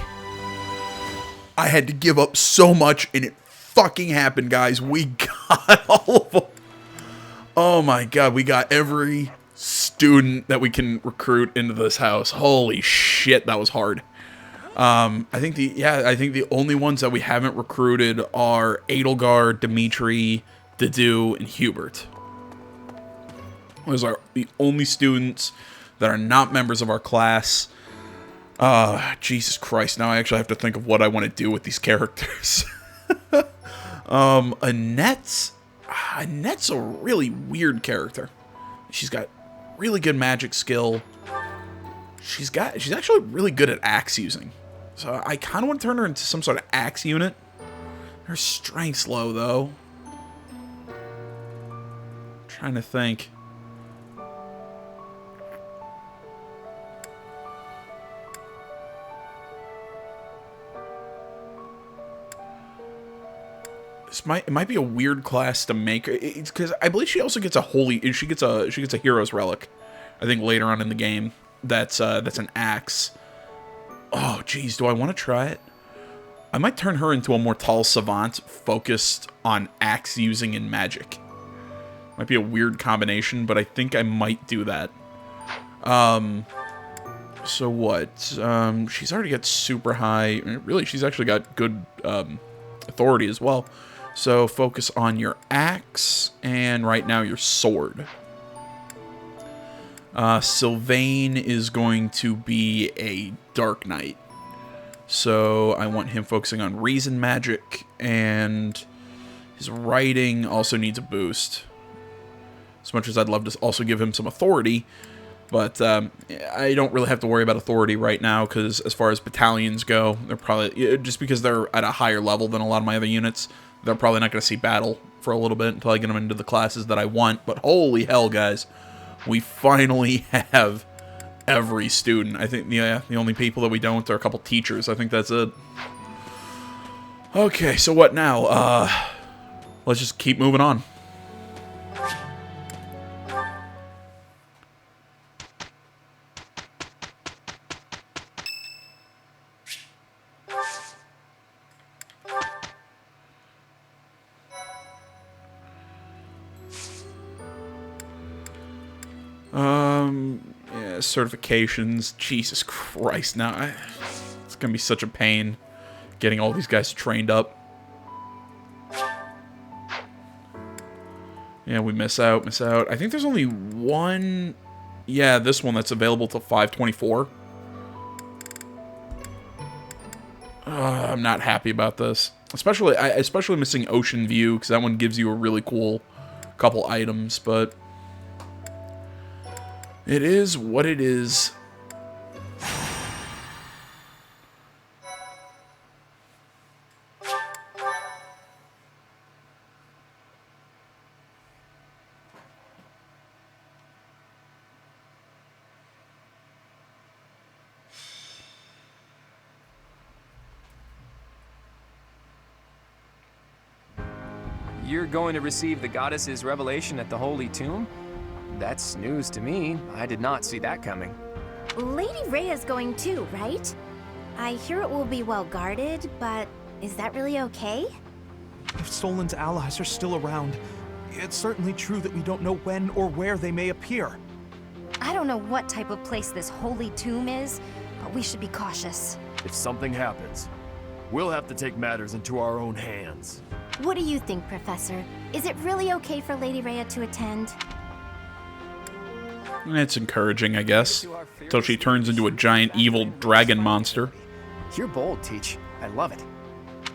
I had to give up so much, and it fucking happened, guys. We got all of them. Oh my god, we got every student that we can recruit into this house. Holy shit, that was hard. I think the only ones that we haven't recruited are Edelgard, Dimitri, Dedu, and Hubert. Those are the only students that are not members of our class. Jesus Christ, now I actually have to think of what I want to do with these characters. Annette's a really weird character. She's got really good magic skill. She's actually really good at axe using. So I kind of want to turn her into some sort of axe unit. Her strength's low, though. Trying to think. It might be a weird class to make. It's because I believe she also gets she gets a hero's relic. I think later on in the game, that's an axe. Oh, geez, do I want to try it? I might turn her into a Mortal Savant focused on axe using and magic. Might be a weird combination, but I think I might do that. So what? She's already got super high. Really, she's actually got good authority as well. So focus on your axe, and right now your sword. Sylvain is going to be a Dark Knight. So I want him focusing on reason magic, and his writing also needs a boost. As much as I'd love to also give him some authority, but I don't really have to worry about authority right now, because as far as battalions go, they're probably, just because they're at a higher level than a lot of my other units, they're probably not going to see battle for a little bit until I get them into the classes that I want. But holy hell, guys, we finally have every student. I think, yeah, the only people that we don't are a couple teachers. I think that's it. Okay, so what now? Let's just keep moving on. Yeah, certifications. Jesus Christ, now it's gonna be such a pain getting all these guys trained up. Yeah, we miss out. I think there's only one. Yeah, this one that's available till 5/24. I'm not happy about this. Especially missing Ocean View, because that one gives you a really cool couple items, but it is what it is. You're going to receive the goddess's revelation at the Holy Tomb? That's news to me. I did not see that coming. Lady Rhea's going too, right? I hear it will be well guarded, but is that really okay? If Solon's allies are still around, it's certainly true that we don't know when or where they may appear. I don't know what type of place this Holy Tomb is, but we should be cautious. If something happens, we'll have to take matters into our own hands. What do you think, Professor? Is it really okay for Lady Rhea to attend? It's encouraging, I guess, until she turns into a giant evil dragon monster. You're bold, Teach. I love it.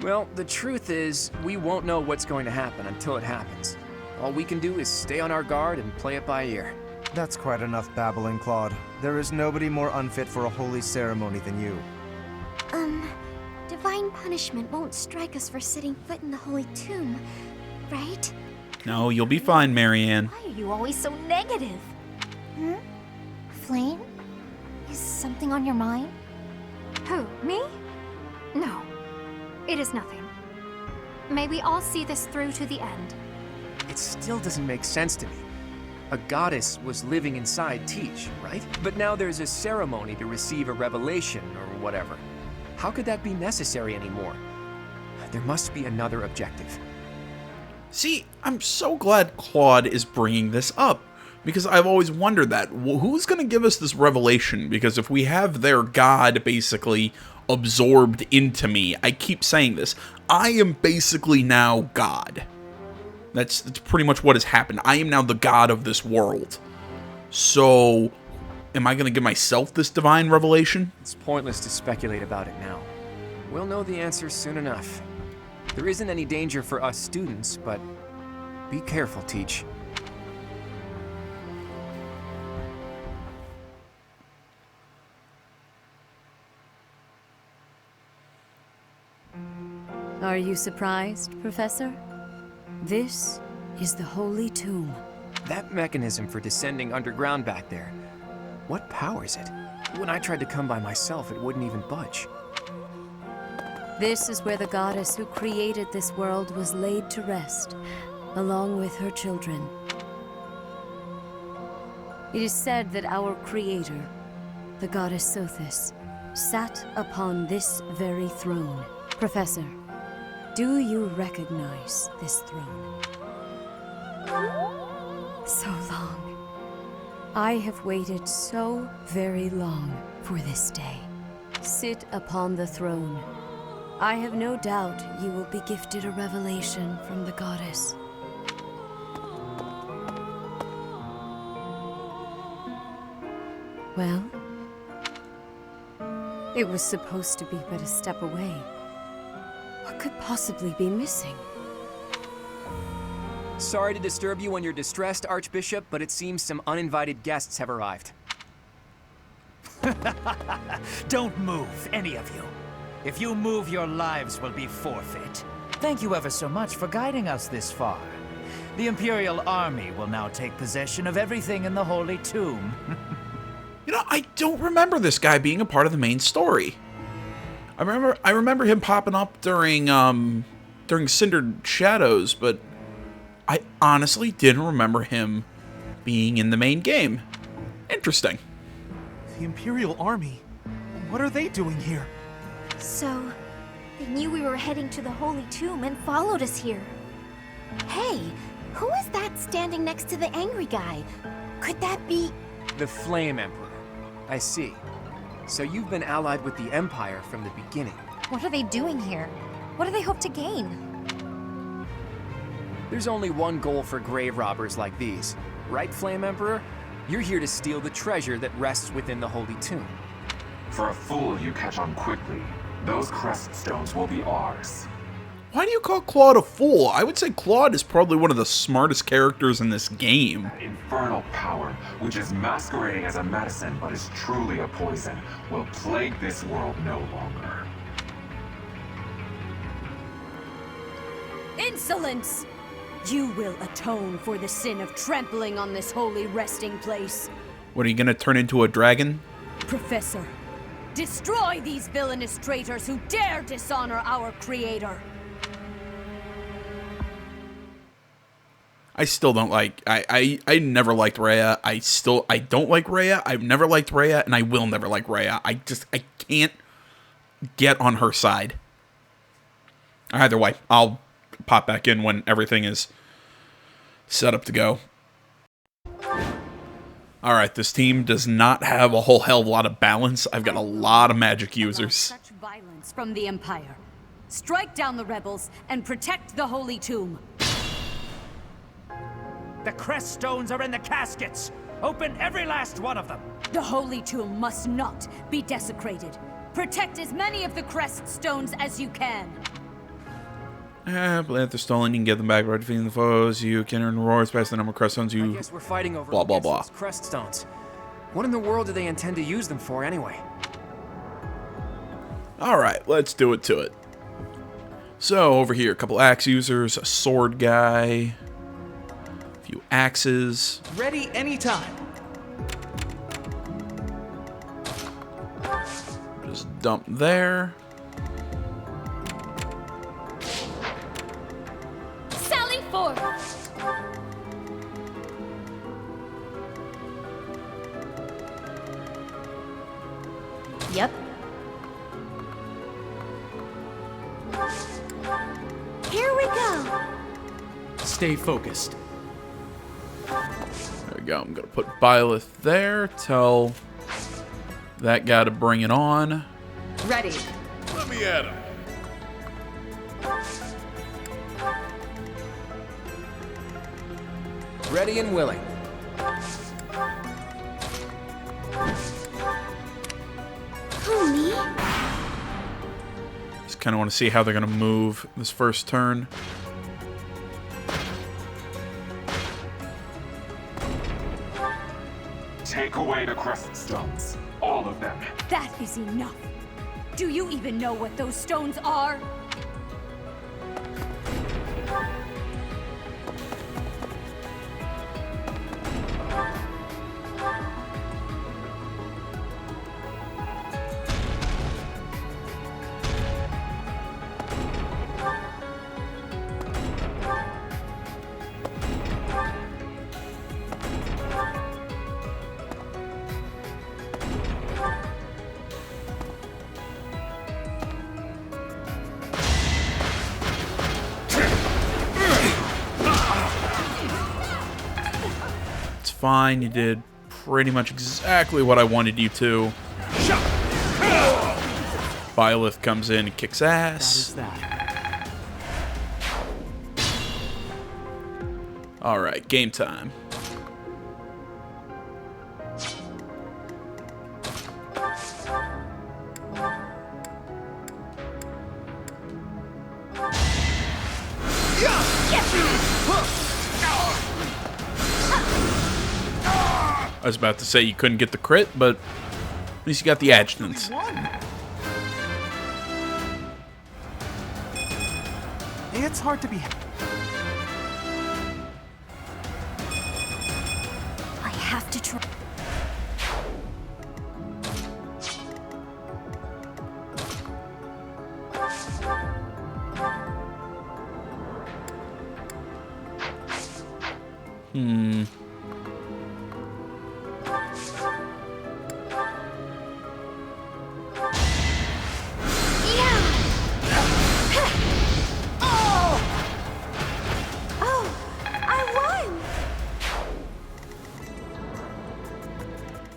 Well, the truth is, we won't know what's going to happen until it happens. All we can do is stay on our guard and play it by ear. That's quite enough babbling, Claude. There is nobody more unfit for a holy ceremony than you. Divine punishment won't strike us for setting foot in the Holy Tomb, right? No, you'll be fine, Marianne. Why are you always so negative? Flame? Is something on your mind? Who, me? No, it is nothing. May we all see this through to the end. It still doesn't make sense to me. A goddess was living inside Teach, right? But now there's a ceremony to receive a revelation or whatever. How could that be necessary anymore? There must be another objective. See, I'm so glad Claude is bringing this up, because I've always wondered that. Who's going to give us this revelation? Because if we have their god basically absorbed into me, I keep saying this, I am basically now God. That's pretty much what has happened. I am now the god of this world. So, am I going to give myself this divine revelation? It's pointless to speculate about it now. We'll know the answer soon enough. There isn't any danger for us students, but be careful, Teach. Are you surprised, Professor? This is the Holy Tomb. That mechanism for descending underground back there, what powers it? When I tried to come by myself, it wouldn't even budge. This is where the goddess who created this world was laid to rest, along with her children. It is said that our creator, the goddess Sothis, sat upon this very throne. Professor, do you recognize this throne? So long. I have waited so very long for this day. Sit upon the throne. I have no doubt you will be gifted a revelation from the goddess. Well, it was supposed to be but a step away. What could possibly be missing? Sorry to disturb you when you're distressed, Archbishop, but it seems some uninvited guests have arrived. Don't move, any of you. If you move, your lives will be forfeit. Thank you ever so much for guiding us this far. The Imperial Army will now take possession of everything in the Holy Tomb. You know, I don't remember this guy being a part of the main story. I remember him popping up during Cindered Shadows, but I honestly didn't remember him being in the main game. Interesting. The Imperial Army? What are they doing here? So, they knew we were heading to the Holy Tomb and followed us here. Hey, who is that standing next to the angry guy? Could that be... The Flame Emperor. I see. So you've been allied with the Empire from the beginning. What are they doing here? What do they hope to gain? There's only one goal for grave robbers like these. Right, Flame Emperor? You're here to steal the treasure that rests within the Holy Tomb. For a fool you catch on quickly. Those crest stones will be ours. Why do you call Claude a fool? I would say Claude is probably one of the smartest characters in this game. Infernal power, which is masquerading as a medicine but is truly a poison, will plague this world no longer. Insolence! You will atone for the sin of trampling on this holy resting place. What, are you gonna turn into a dragon? Professor, destroy these villainous traitors who dare dishonor our creator. I still don't like... I never liked Rhea. I don't like Rhea. I've never liked Rhea, and I will never like Rhea. I can't get on her side. Either way, I'll pop back in when everything is set up to go. Alright, this team does not have a whole hell of a lot of balance. I've got a lot of magic users. Such violence from the Empire. Strike down the rebels and protect the Holy Tomb. The crest stones are in the caskets. Open every last one of them. The Holy Tomb must not be desecrated. Protect as many of the crest stones as you can. But if they're stolen, you can get them back by defeating the foes. You can earn rewards past the number of crest stones you... I guess we're fighting over blah, blah, blah. those crest stones. What in the world do they intend to use them for anyway? Alright, let's do it to it. So, over here, a couple axe users, a sword guy, a few axes. Ready anytime. Just dump there. Sally forth! Yep. Here we go. Stay focused. There we go. I'm going to put Byleth there. Tell that guy to bring it on. Ready. Let me at him. Ready and willing. Who, me? Just kind of want to see how they're going to move this first turn. Take away the crest stones. All of them. That is enough. Do you even know what those stones are? Fine, you did pretty much exactly what I wanted you to. Byleth comes in and kicks ass. Alright, game time. I was about to say you couldn't get the crit, but at least you got the adjutants. It's hard to be... I have to try.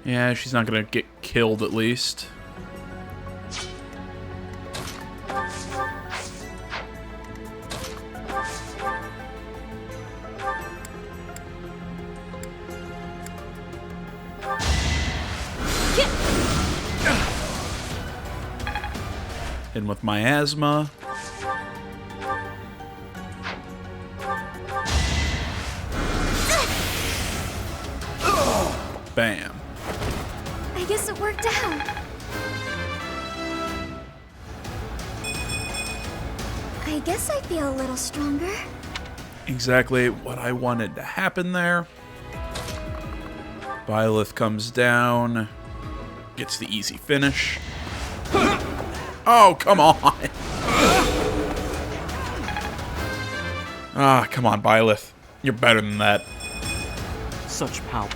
Yeah, she's not gonna get killed at least. In with miasma. Bam. I guess it worked out. I guess I feel a little stronger. Exactly what I wanted to happen there. Byleth comes down, gets the easy finish. Oh, come on. Ah, come on, Byleth. You're better than that. Such power.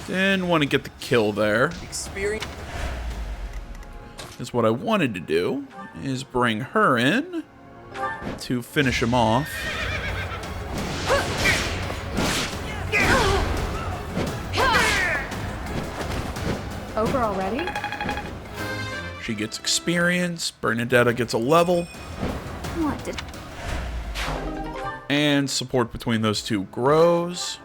Didn't want to get the kill there. Experience. Is what I wanted to do is bring her in to finish him off. Over already? She gets experience. Bernadetta gets a level. What did... And support between those two grows.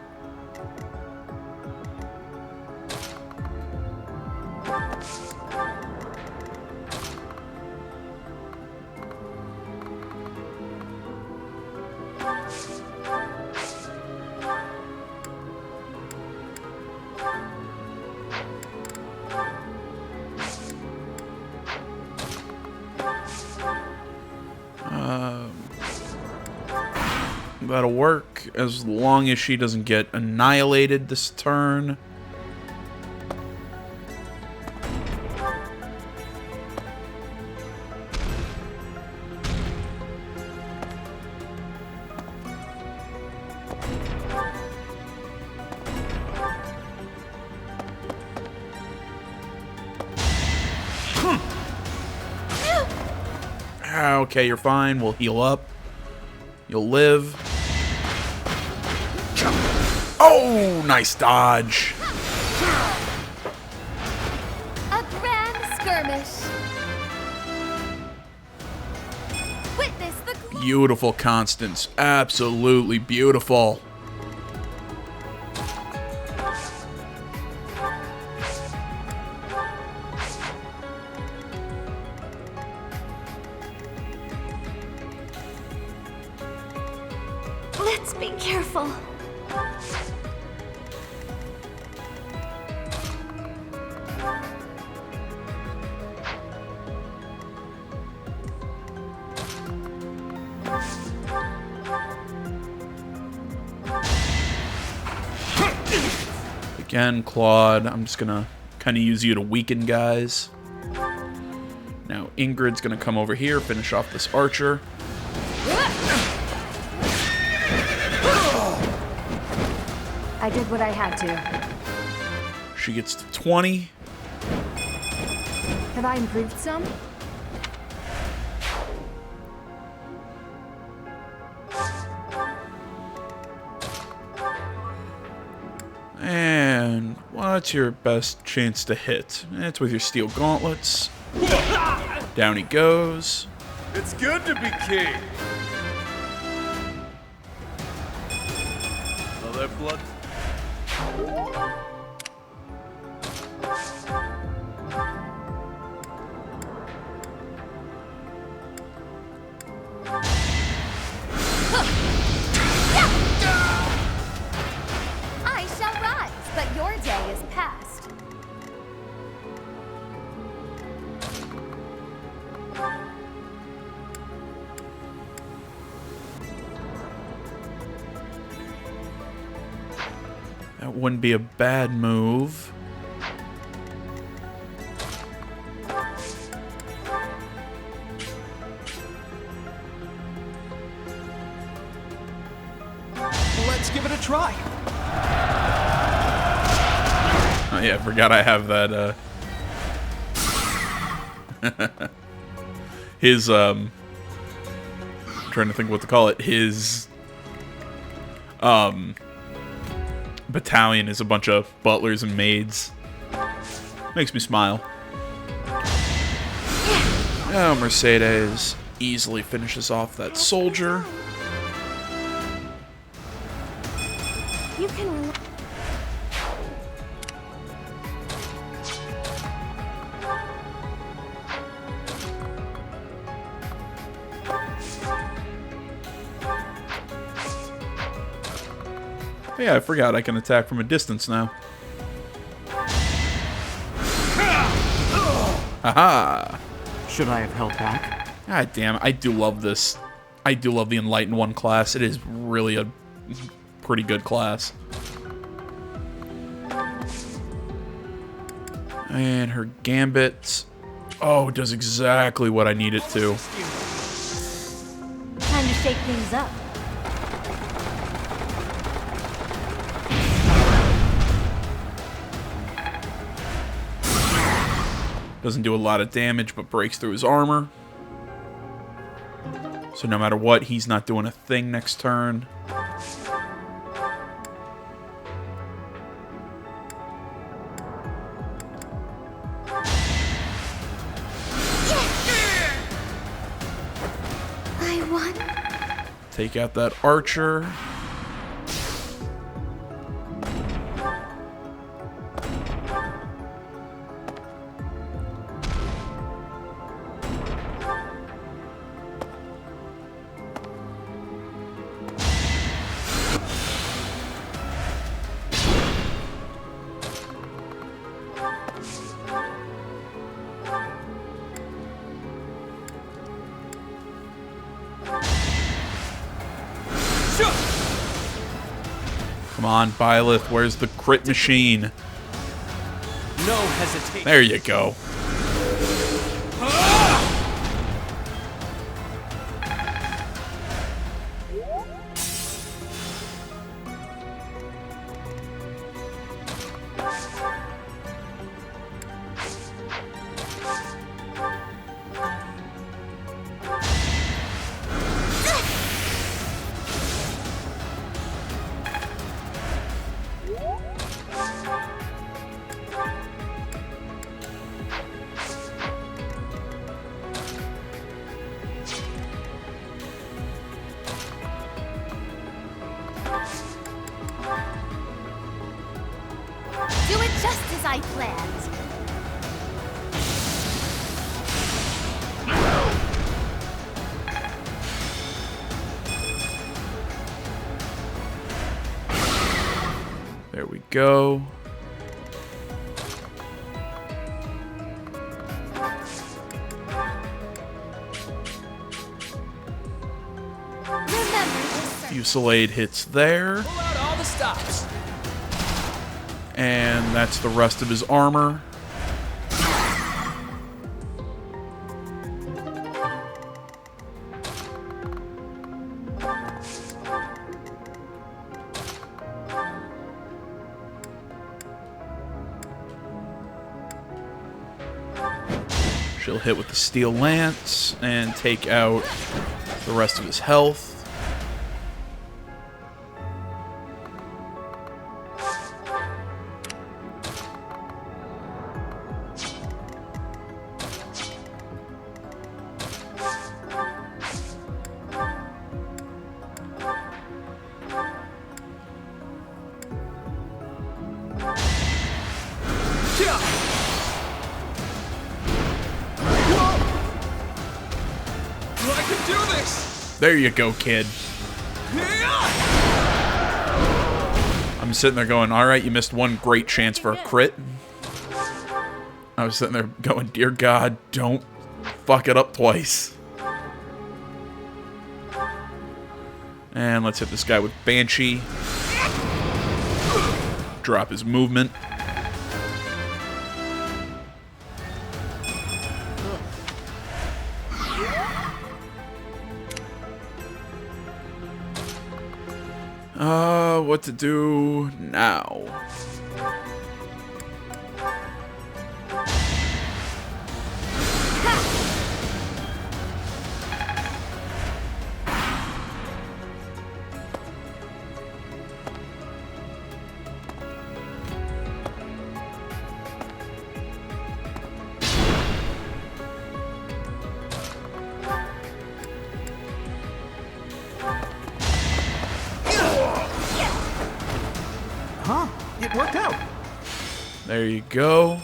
That'll work as long as she doesn't get annihilated this turn. Okay, you're fine. We'll heal up. You'll live. Oh, nice dodge. A grand skirmish. Witness the Beautiful, Constance. Absolutely beautiful. Let's be careful. Again, Claude, I'm just gonna kind of use you to weaken guys. Now Ingrid's gonna come over here, finish off this archer. I did what I had to. She gets to 20. Have I improved some? And what's your best chance to hit? It's with your steel gauntlets. Down he goes. It's good to be king. All that blood. I shall rise, but your day is past. That wouldn't be a bad move. Let's give it a try. Oh yeah, I forgot I have that, his, I'm trying to think what to call it. His, battalion is a bunch of butlers and maids. Makes me smile. Now Mercedes easily finishes off that soldier. You can rely. Yeah, I forgot I can attack from a distance now. Haha! Should I have held back? God damn, I do love this. I do love the Enlightened 1 class. It is really a pretty good class. And her gambit. Oh, does exactly what I need it to. Time to shake things up. Doesn't do a lot of damage, but breaks through his armor. So no matter what, he's not doing a thing next turn. I won. Take out that archer. Come on, Byleth, where's the crit machine? No hesitation. There you go. Do it just as I planned. There we go. Fusillade hits there. Pull out all the stops. And that's the rest of his armor. She'll hit with the steel lance and take out the rest of his health. I can do this! There you go, kid. I'm sitting there going, alright, you missed one great chance for a crit. I was sitting there going, dear God, don't fuck it up twice. And let's hit this guy with Banshee. Drop his movement. What to do now? Huh? It worked out. There you go.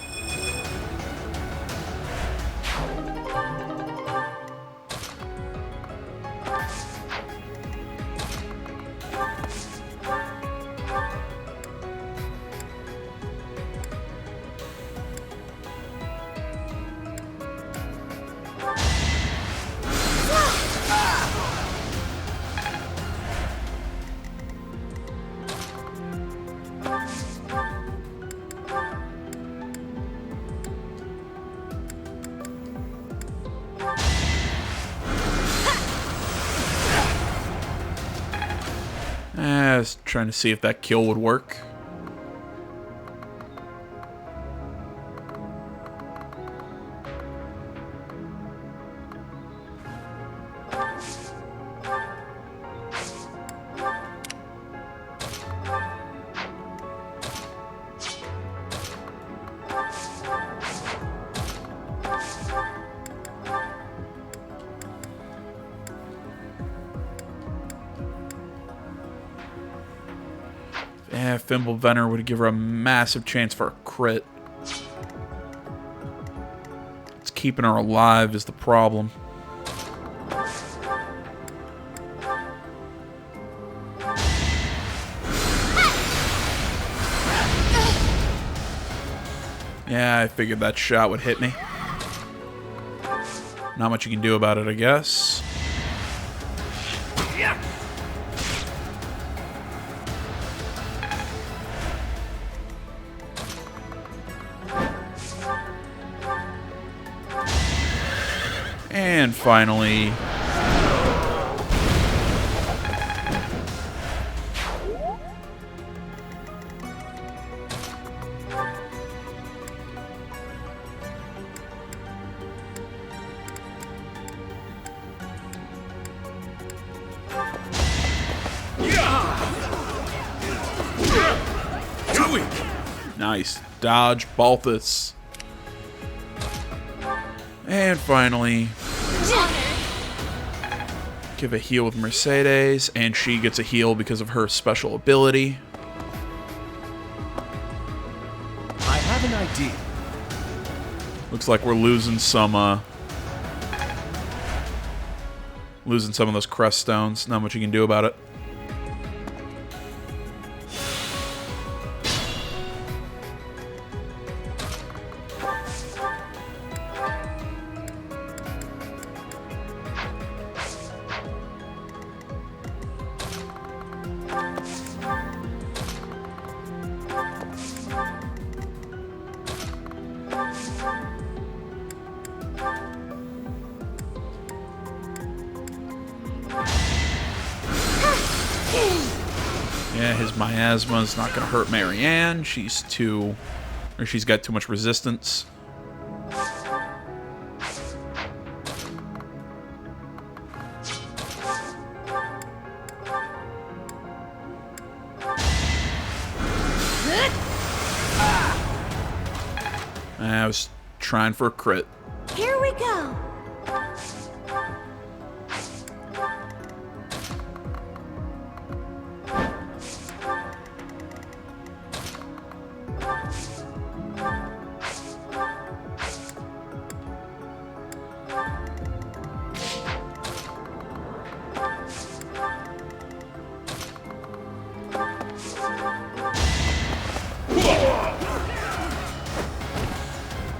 Trying to see if that kill would work. Yeah, Fimble Venom would give her a massive chance for a crit. It's keeping her alive is the problem. Yeah, I figured that shot would hit me. Not much you can do about it, I guess. And finally... Nice. Dodge, Balthus. And finally... give a heal with Mercedes, and she gets a heal because of her special ability. I have an idea. Looks like we're losing some of those crest stones. Not much you can do about it. Yeah, his miasma is not going to hurt Marianne. She's got too much resistance. I was trying for a crit. Here we go.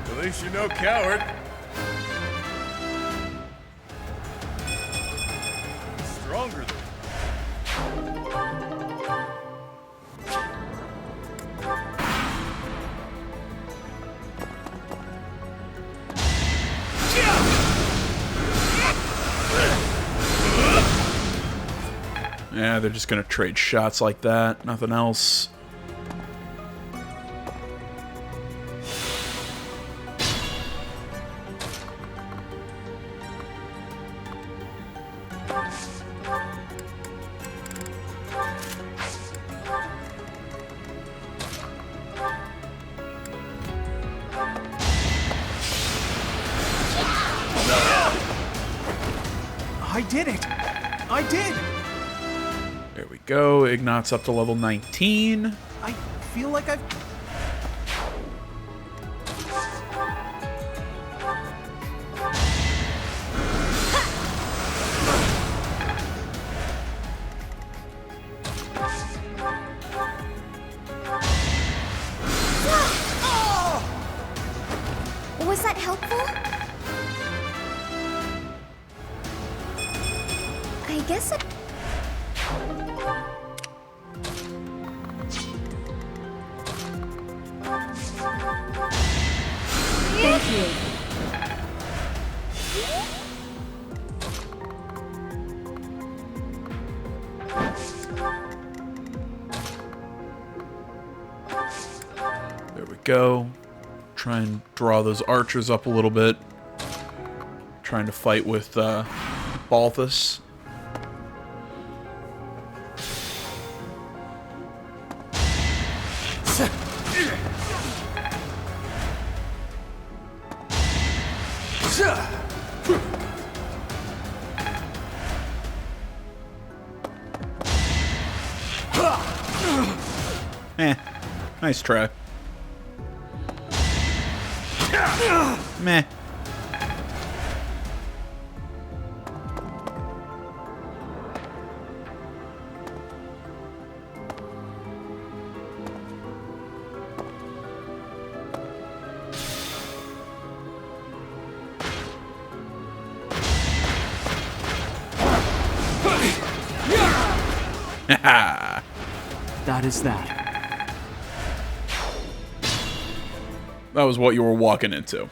At least you're no coward. Stronger than... Yeah, they're just gonna trade shots like that. Nothing else. I did it! I did! There we go. Ignat's up to level 19. I feel like I've... Was that helpful? I guess it... Thank you. There we go. Try and draw those archers up a little bit. Trying to fight with Balthus. Nice try. Meh. That is that. That was what you were walking into.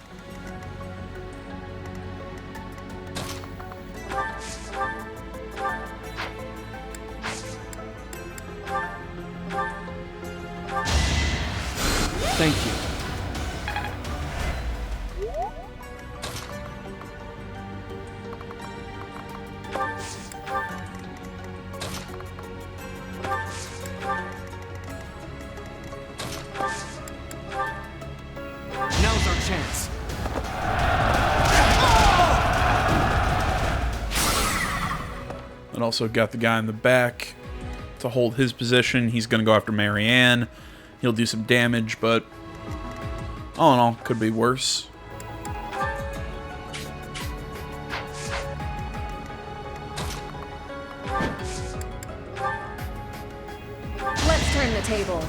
Thank you. Now's our chance. And also got the guy in the back to hold his position. He's going to go after Marianne. He'll do some damage, but all in all, could be worse. Let's turn the tables.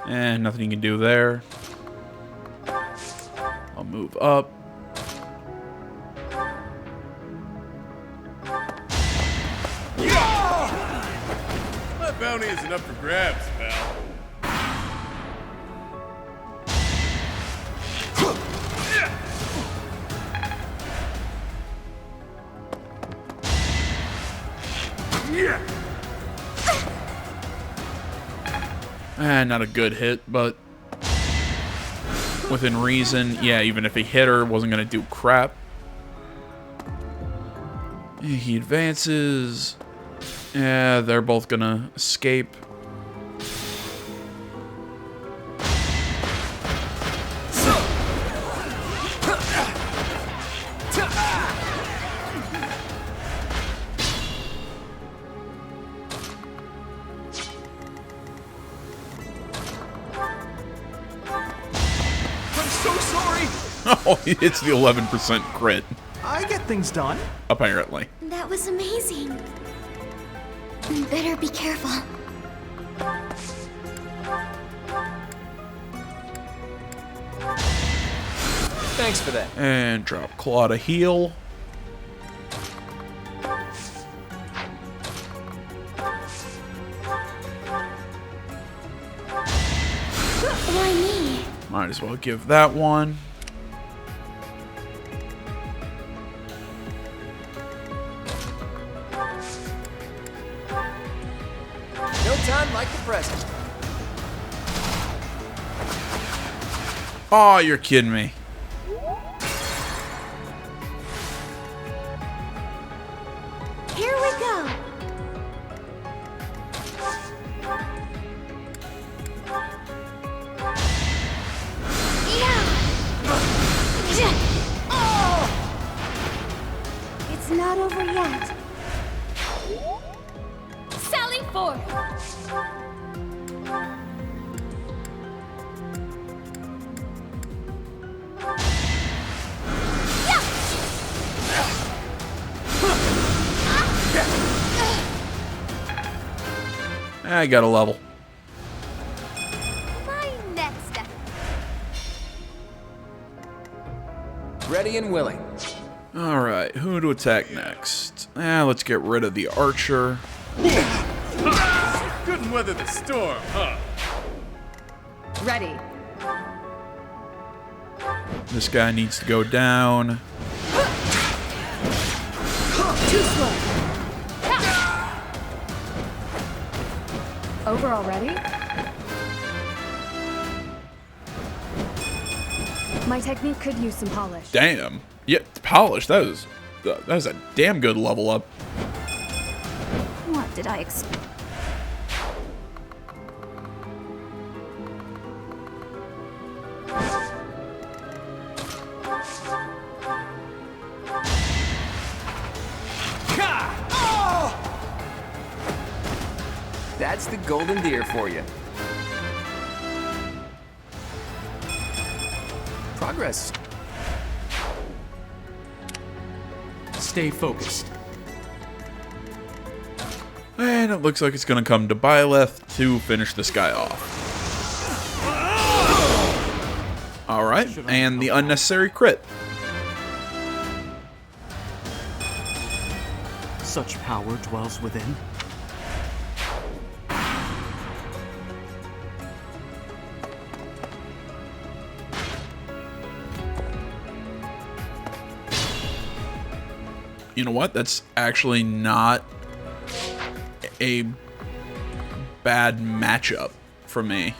And nothing you can do there. I'll move up. My bounty isn't up for grabs, pal. Not a good hit, but within reason. Yeah, even if he hit her, wasn't going to do crap. He advances. Yeah, they're both going to escape. Oh, it's the 11% crit. I get things done. Apparently. That was amazing. Better be careful. Thanks for that. And drop Claude a heal. Why me? Might as well give that one. No time like the present. Oh, you're kidding me. Here we go. It's not over yet. Sally forth! I got a level. My ready and willing. Alright, who to attack next? Let's get rid of the archer. Couldn't weather the storm, huh? Ready. This guy needs to go down. Too slow. Over already? My technique could use some polish. Damn. Yeah, polish. That was a damn good level up. What did I expect? That's the golden deer for you. Progress. Stay focused. And it looks like it's going to come to Byleth to finish this guy off. Alright, and the unnecessary crit. Such power dwells within. You know what? That's actually not a bad matchup for me.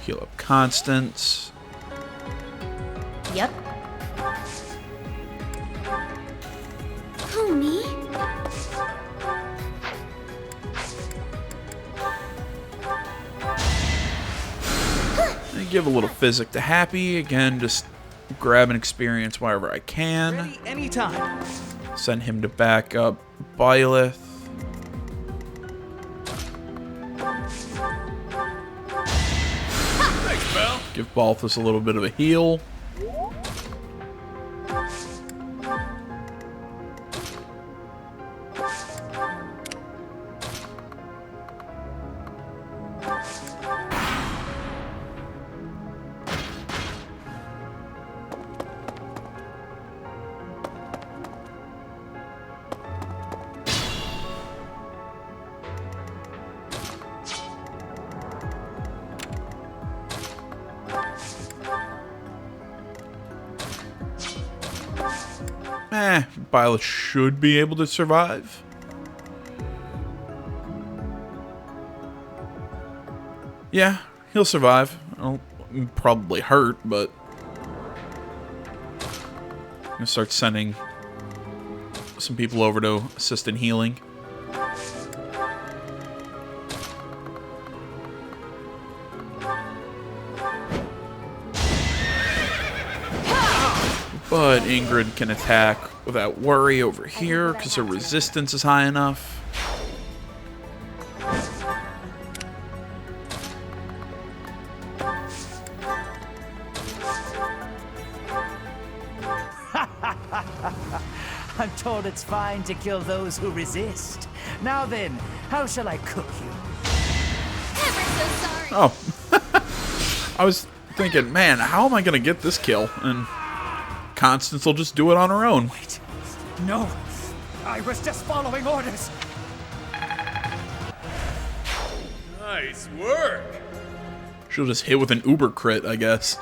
Heal up Constance. Yep. Who, me? And give a little physic to Happy. Again, just grab an experience wherever I can. Ready anytime. Send him to back up Byleth. Thanks, pal. Give Balthus a little bit of a heal. Byleth should be able to survive. Yeah, he'll survive. He'll probably hurt, but I'm gonna start sending some people over to assist in healing. But Ingrid can attack without worry over here because her resistance is high enough. I'm told it's fine to kill those who resist. Now then, how shall I cook you? Oh. I was thinking, man, how am I going to get this kill? And Constance will just do it on her own. Wait. No. I was just following orders. Nice work. She'll just hit with an uber crit, I guess.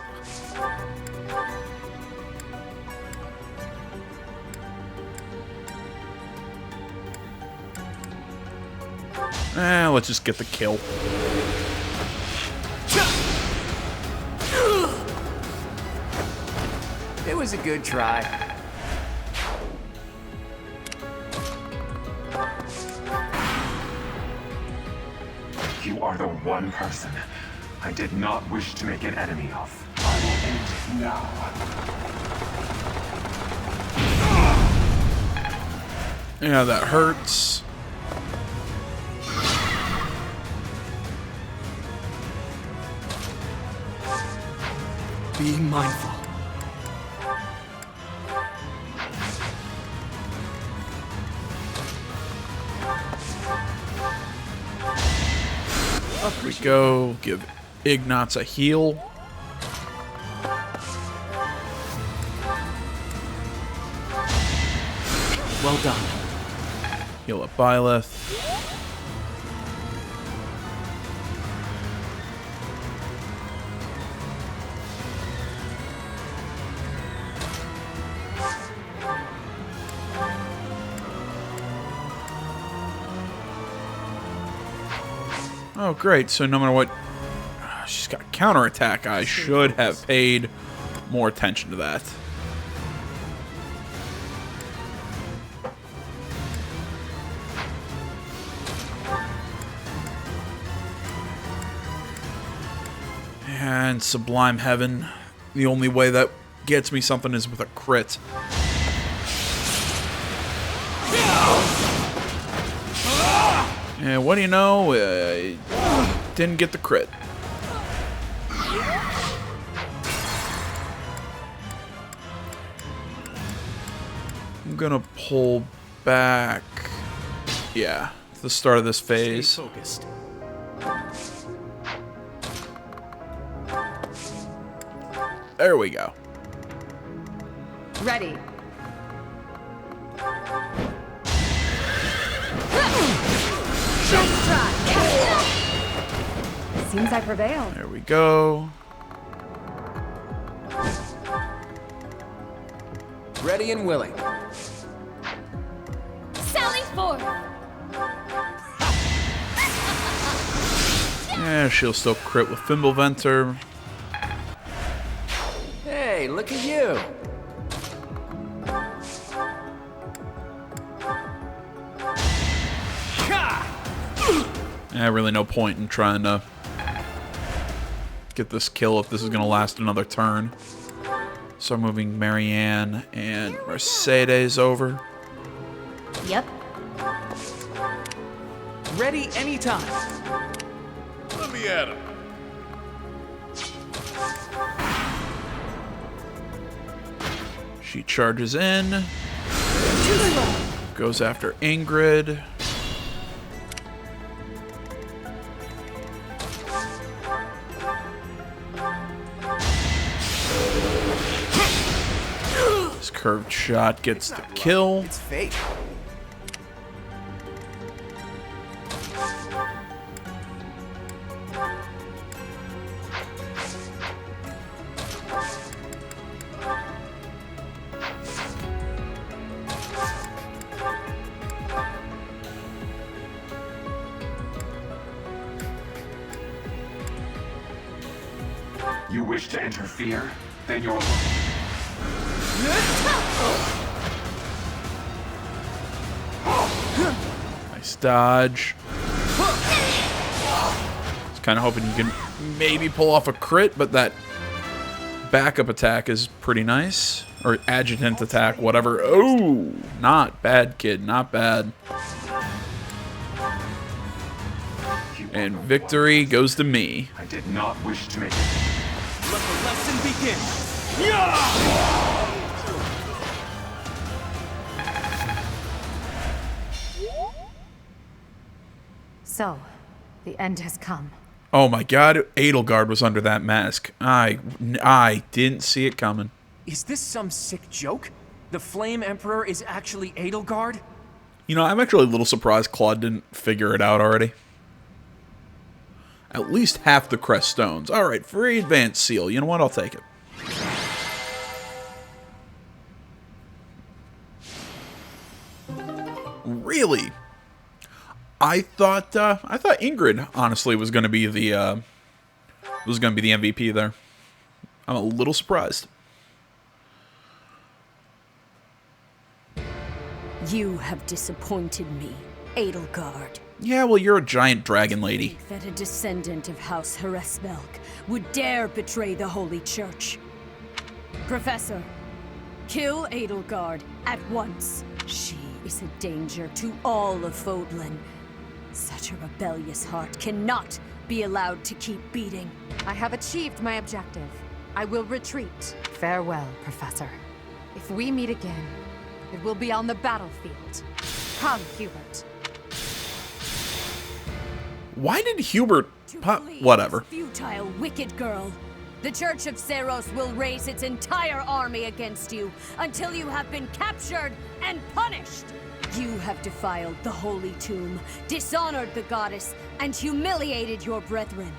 Let's just get the kill. It was a good try. You are the one person I did not wish to make an enemy of. I will end it now. Yeah, that hurts. Being mindful. Here we go. Give Ignatz a heal. Well done. Heal up Byleth. Oh, great. So no matter what... she's got counterattack. I should have paid more attention to that. And Sublime Heaven. The only way that gets me something is with a crit. And what do you know? Didn't get the crit. I'm gonna pull back. Yeah, at the start of this phase. Stay focused. There we go. Ready. Just try. Seems I prevailed. There we go. Ready and willing. Sally forth! Yeah, she'll still crit with Fimbulventer. Hey, look at you. Yeah, really no point in trying to get this kill if this is going to last another turn. So I'm moving Marianne and Mercedes over. Yep. Ready anytime. Let me at him. She charges in. Goes after Ingrid. This curved shot gets the kill. It's fake. You wish to interfere? Then you're... Nice dodge. Just kind of hoping you can maybe pull off a crit, but that backup attack is pretty nice. Or adjutant attack, whatever. Oh, not bad, kid. Not bad. And victory goes to me. I did not wish to make it. Let the lesson begin. So, the end has come. Oh my god, Edelgard was under that mask. I didn't see it coming. Is this some sick joke? The Flame Emperor is actually Edelgard? You know, I'm actually a little surprised Claude didn't figure it out already. At least half the crest stones. Alright, free advanced seal. You know what? I'll take it. Really? I thought Ingrid honestly was going to be the MVP there. I'm a little surprised. You have disappointed me, Edelgard. Yeah, well, you're a giant dragon lady. That a descendant of House Hresmelk would dare betray the Holy Church. Professor, kill Edelgard at once. She is a danger to all of Fodlan. Such a rebellious heart cannot be allowed to keep beating. I have achieved my objective. I will retreat. Farewell, Professor. If we meet again, it will be on the battlefield. Come, Hubert. Why did Hubert pop? Whatever. Futile, wicked girl. The Church of Seros will raise its entire army against you until you have been captured and punished. You have defiled the Holy Tomb, dishonored the goddess, and humiliated your brethren.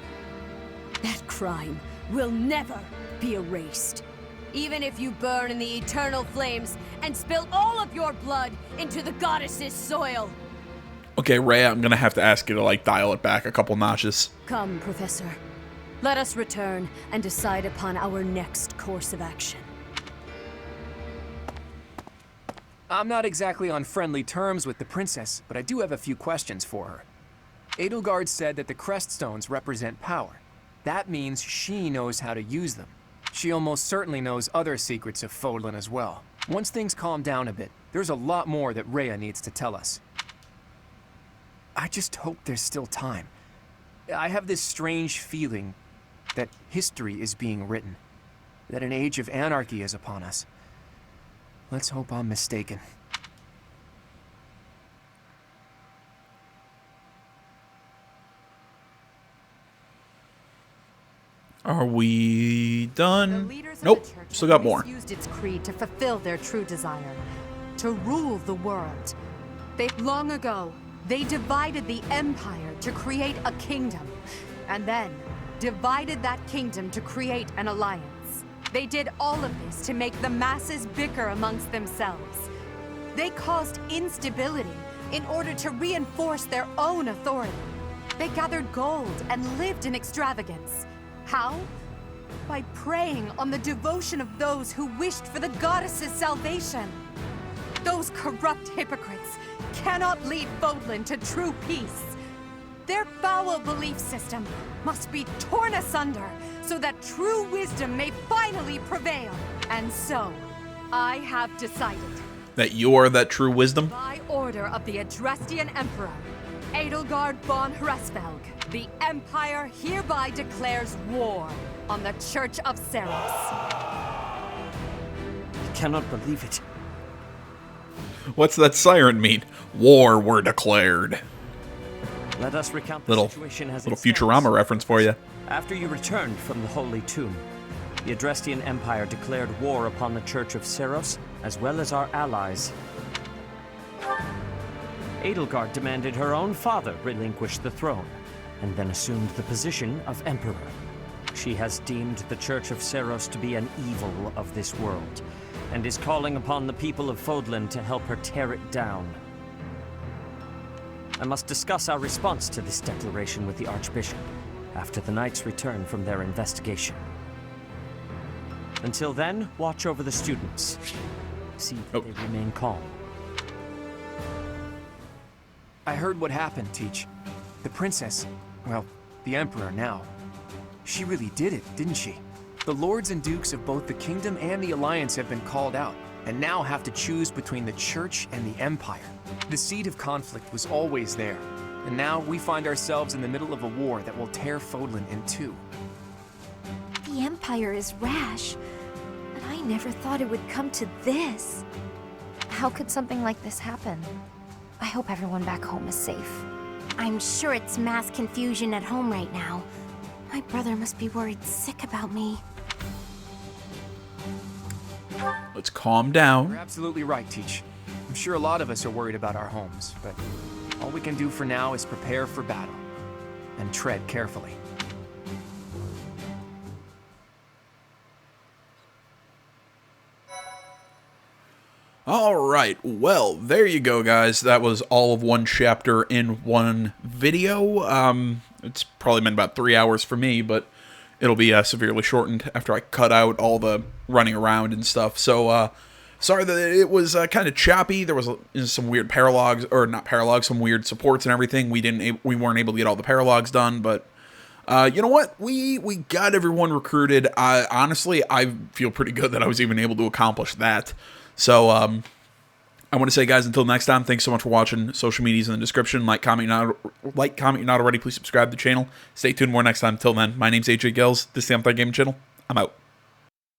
That crime will never be erased. Even if you burn in the eternal flames and spill all of your blood into the goddess's soil. Okay, Rhea, I'm gonna have to ask you to, like, dial it back a couple notches. Come, Professor. Let us return and decide upon our next course of action. I'm not exactly on friendly terms with the princess, but I do have a few questions for her. Edelgard said that the Creststones represent power. That means she knows how to use them. She almost certainly knows other secrets of Fodlan as well. Once things calm down a bit, there's a lot more that Rhea needs to tell us. I just hope there's still time. I have this strange feeling that history is being written, that an age of anarchy is upon us. Let's hope I'm mistaken. Are we done? Nope, still got more. Used its creed to fulfill their true desire, to rule the world. Long ago, they divided the Empire to create a kingdom, and then divided that kingdom to create an alliance. They did all of this to make the masses bicker amongst themselves. They caused instability in order to reinforce their own authority. They gathered gold and lived in extravagance. How? By preying on the devotion of those who wished for the goddess's salvation. Those corrupt hypocrites cannot lead Fodlan to true peace. Their foul belief system must be torn asunder so that true wisdom may finally prevail. And so, I have decided. That you are that true wisdom? By order of the Adrestian Emperor, Edelgard von Hresvelg, the Empire hereby declares war on the Church of Seros. I cannot believe it. What's that siren mean? War were declared. Let us recount the situation as little Futurama reference for you. After you returned from the Holy Tomb, the Adrestian Empire declared war upon the Church of Seros, as well as our allies. Edelgard demanded her own father relinquish the throne, and then assumed the position of Emperor. She has deemed the Church of Seros to be an evil of this world, and is calling upon the people of Fodlan to help her tear it down. I must discuss our response to this declaration with the Archbishop after the Knights return from their investigation. Until then, watch over the students. See that they remain calm. I heard what happened, Teach. The princess, well, the Emperor now. She really did it, didn't she? The lords and dukes of both the kingdom and the alliance have been called out, and now have to choose between the church and the empire. The seed of conflict was always there, and now we find ourselves in the middle of a war that will tear Fodlan in two. The Empire is rash, but I never thought it would come to this. How could something like this happen? I hope everyone back home is safe. I'm sure it's mass confusion at home right now. My brother must be worried sick about me. Let's calm down. You're absolutely right, Teach. I'm sure a lot of us are worried about our homes, but all we can do for now is prepare for battle and tread carefully. Alright, well, there you go, guys. That was all of one chapter in one video. It's probably been about 3 hours for me, but it'll be severely shortened after I cut out all the running around and stuff. So, sorry that it was kind of choppy. There was some weird paralogs, or not paralogs, some weird supports and everything. We weren't able to get all the paralogs done, but you know what? We got everyone recruited. Honestly, I feel pretty good that I was even able to accomplish that. So, I want to say, guys, until next time, thanks so much for watching. Social media's in the description. Like, comment, you're not already. Please subscribe to the channel. Stay tuned more next time. Until then, my name's AJ Gills. This is the Untitled Gaming Channel. I'm out.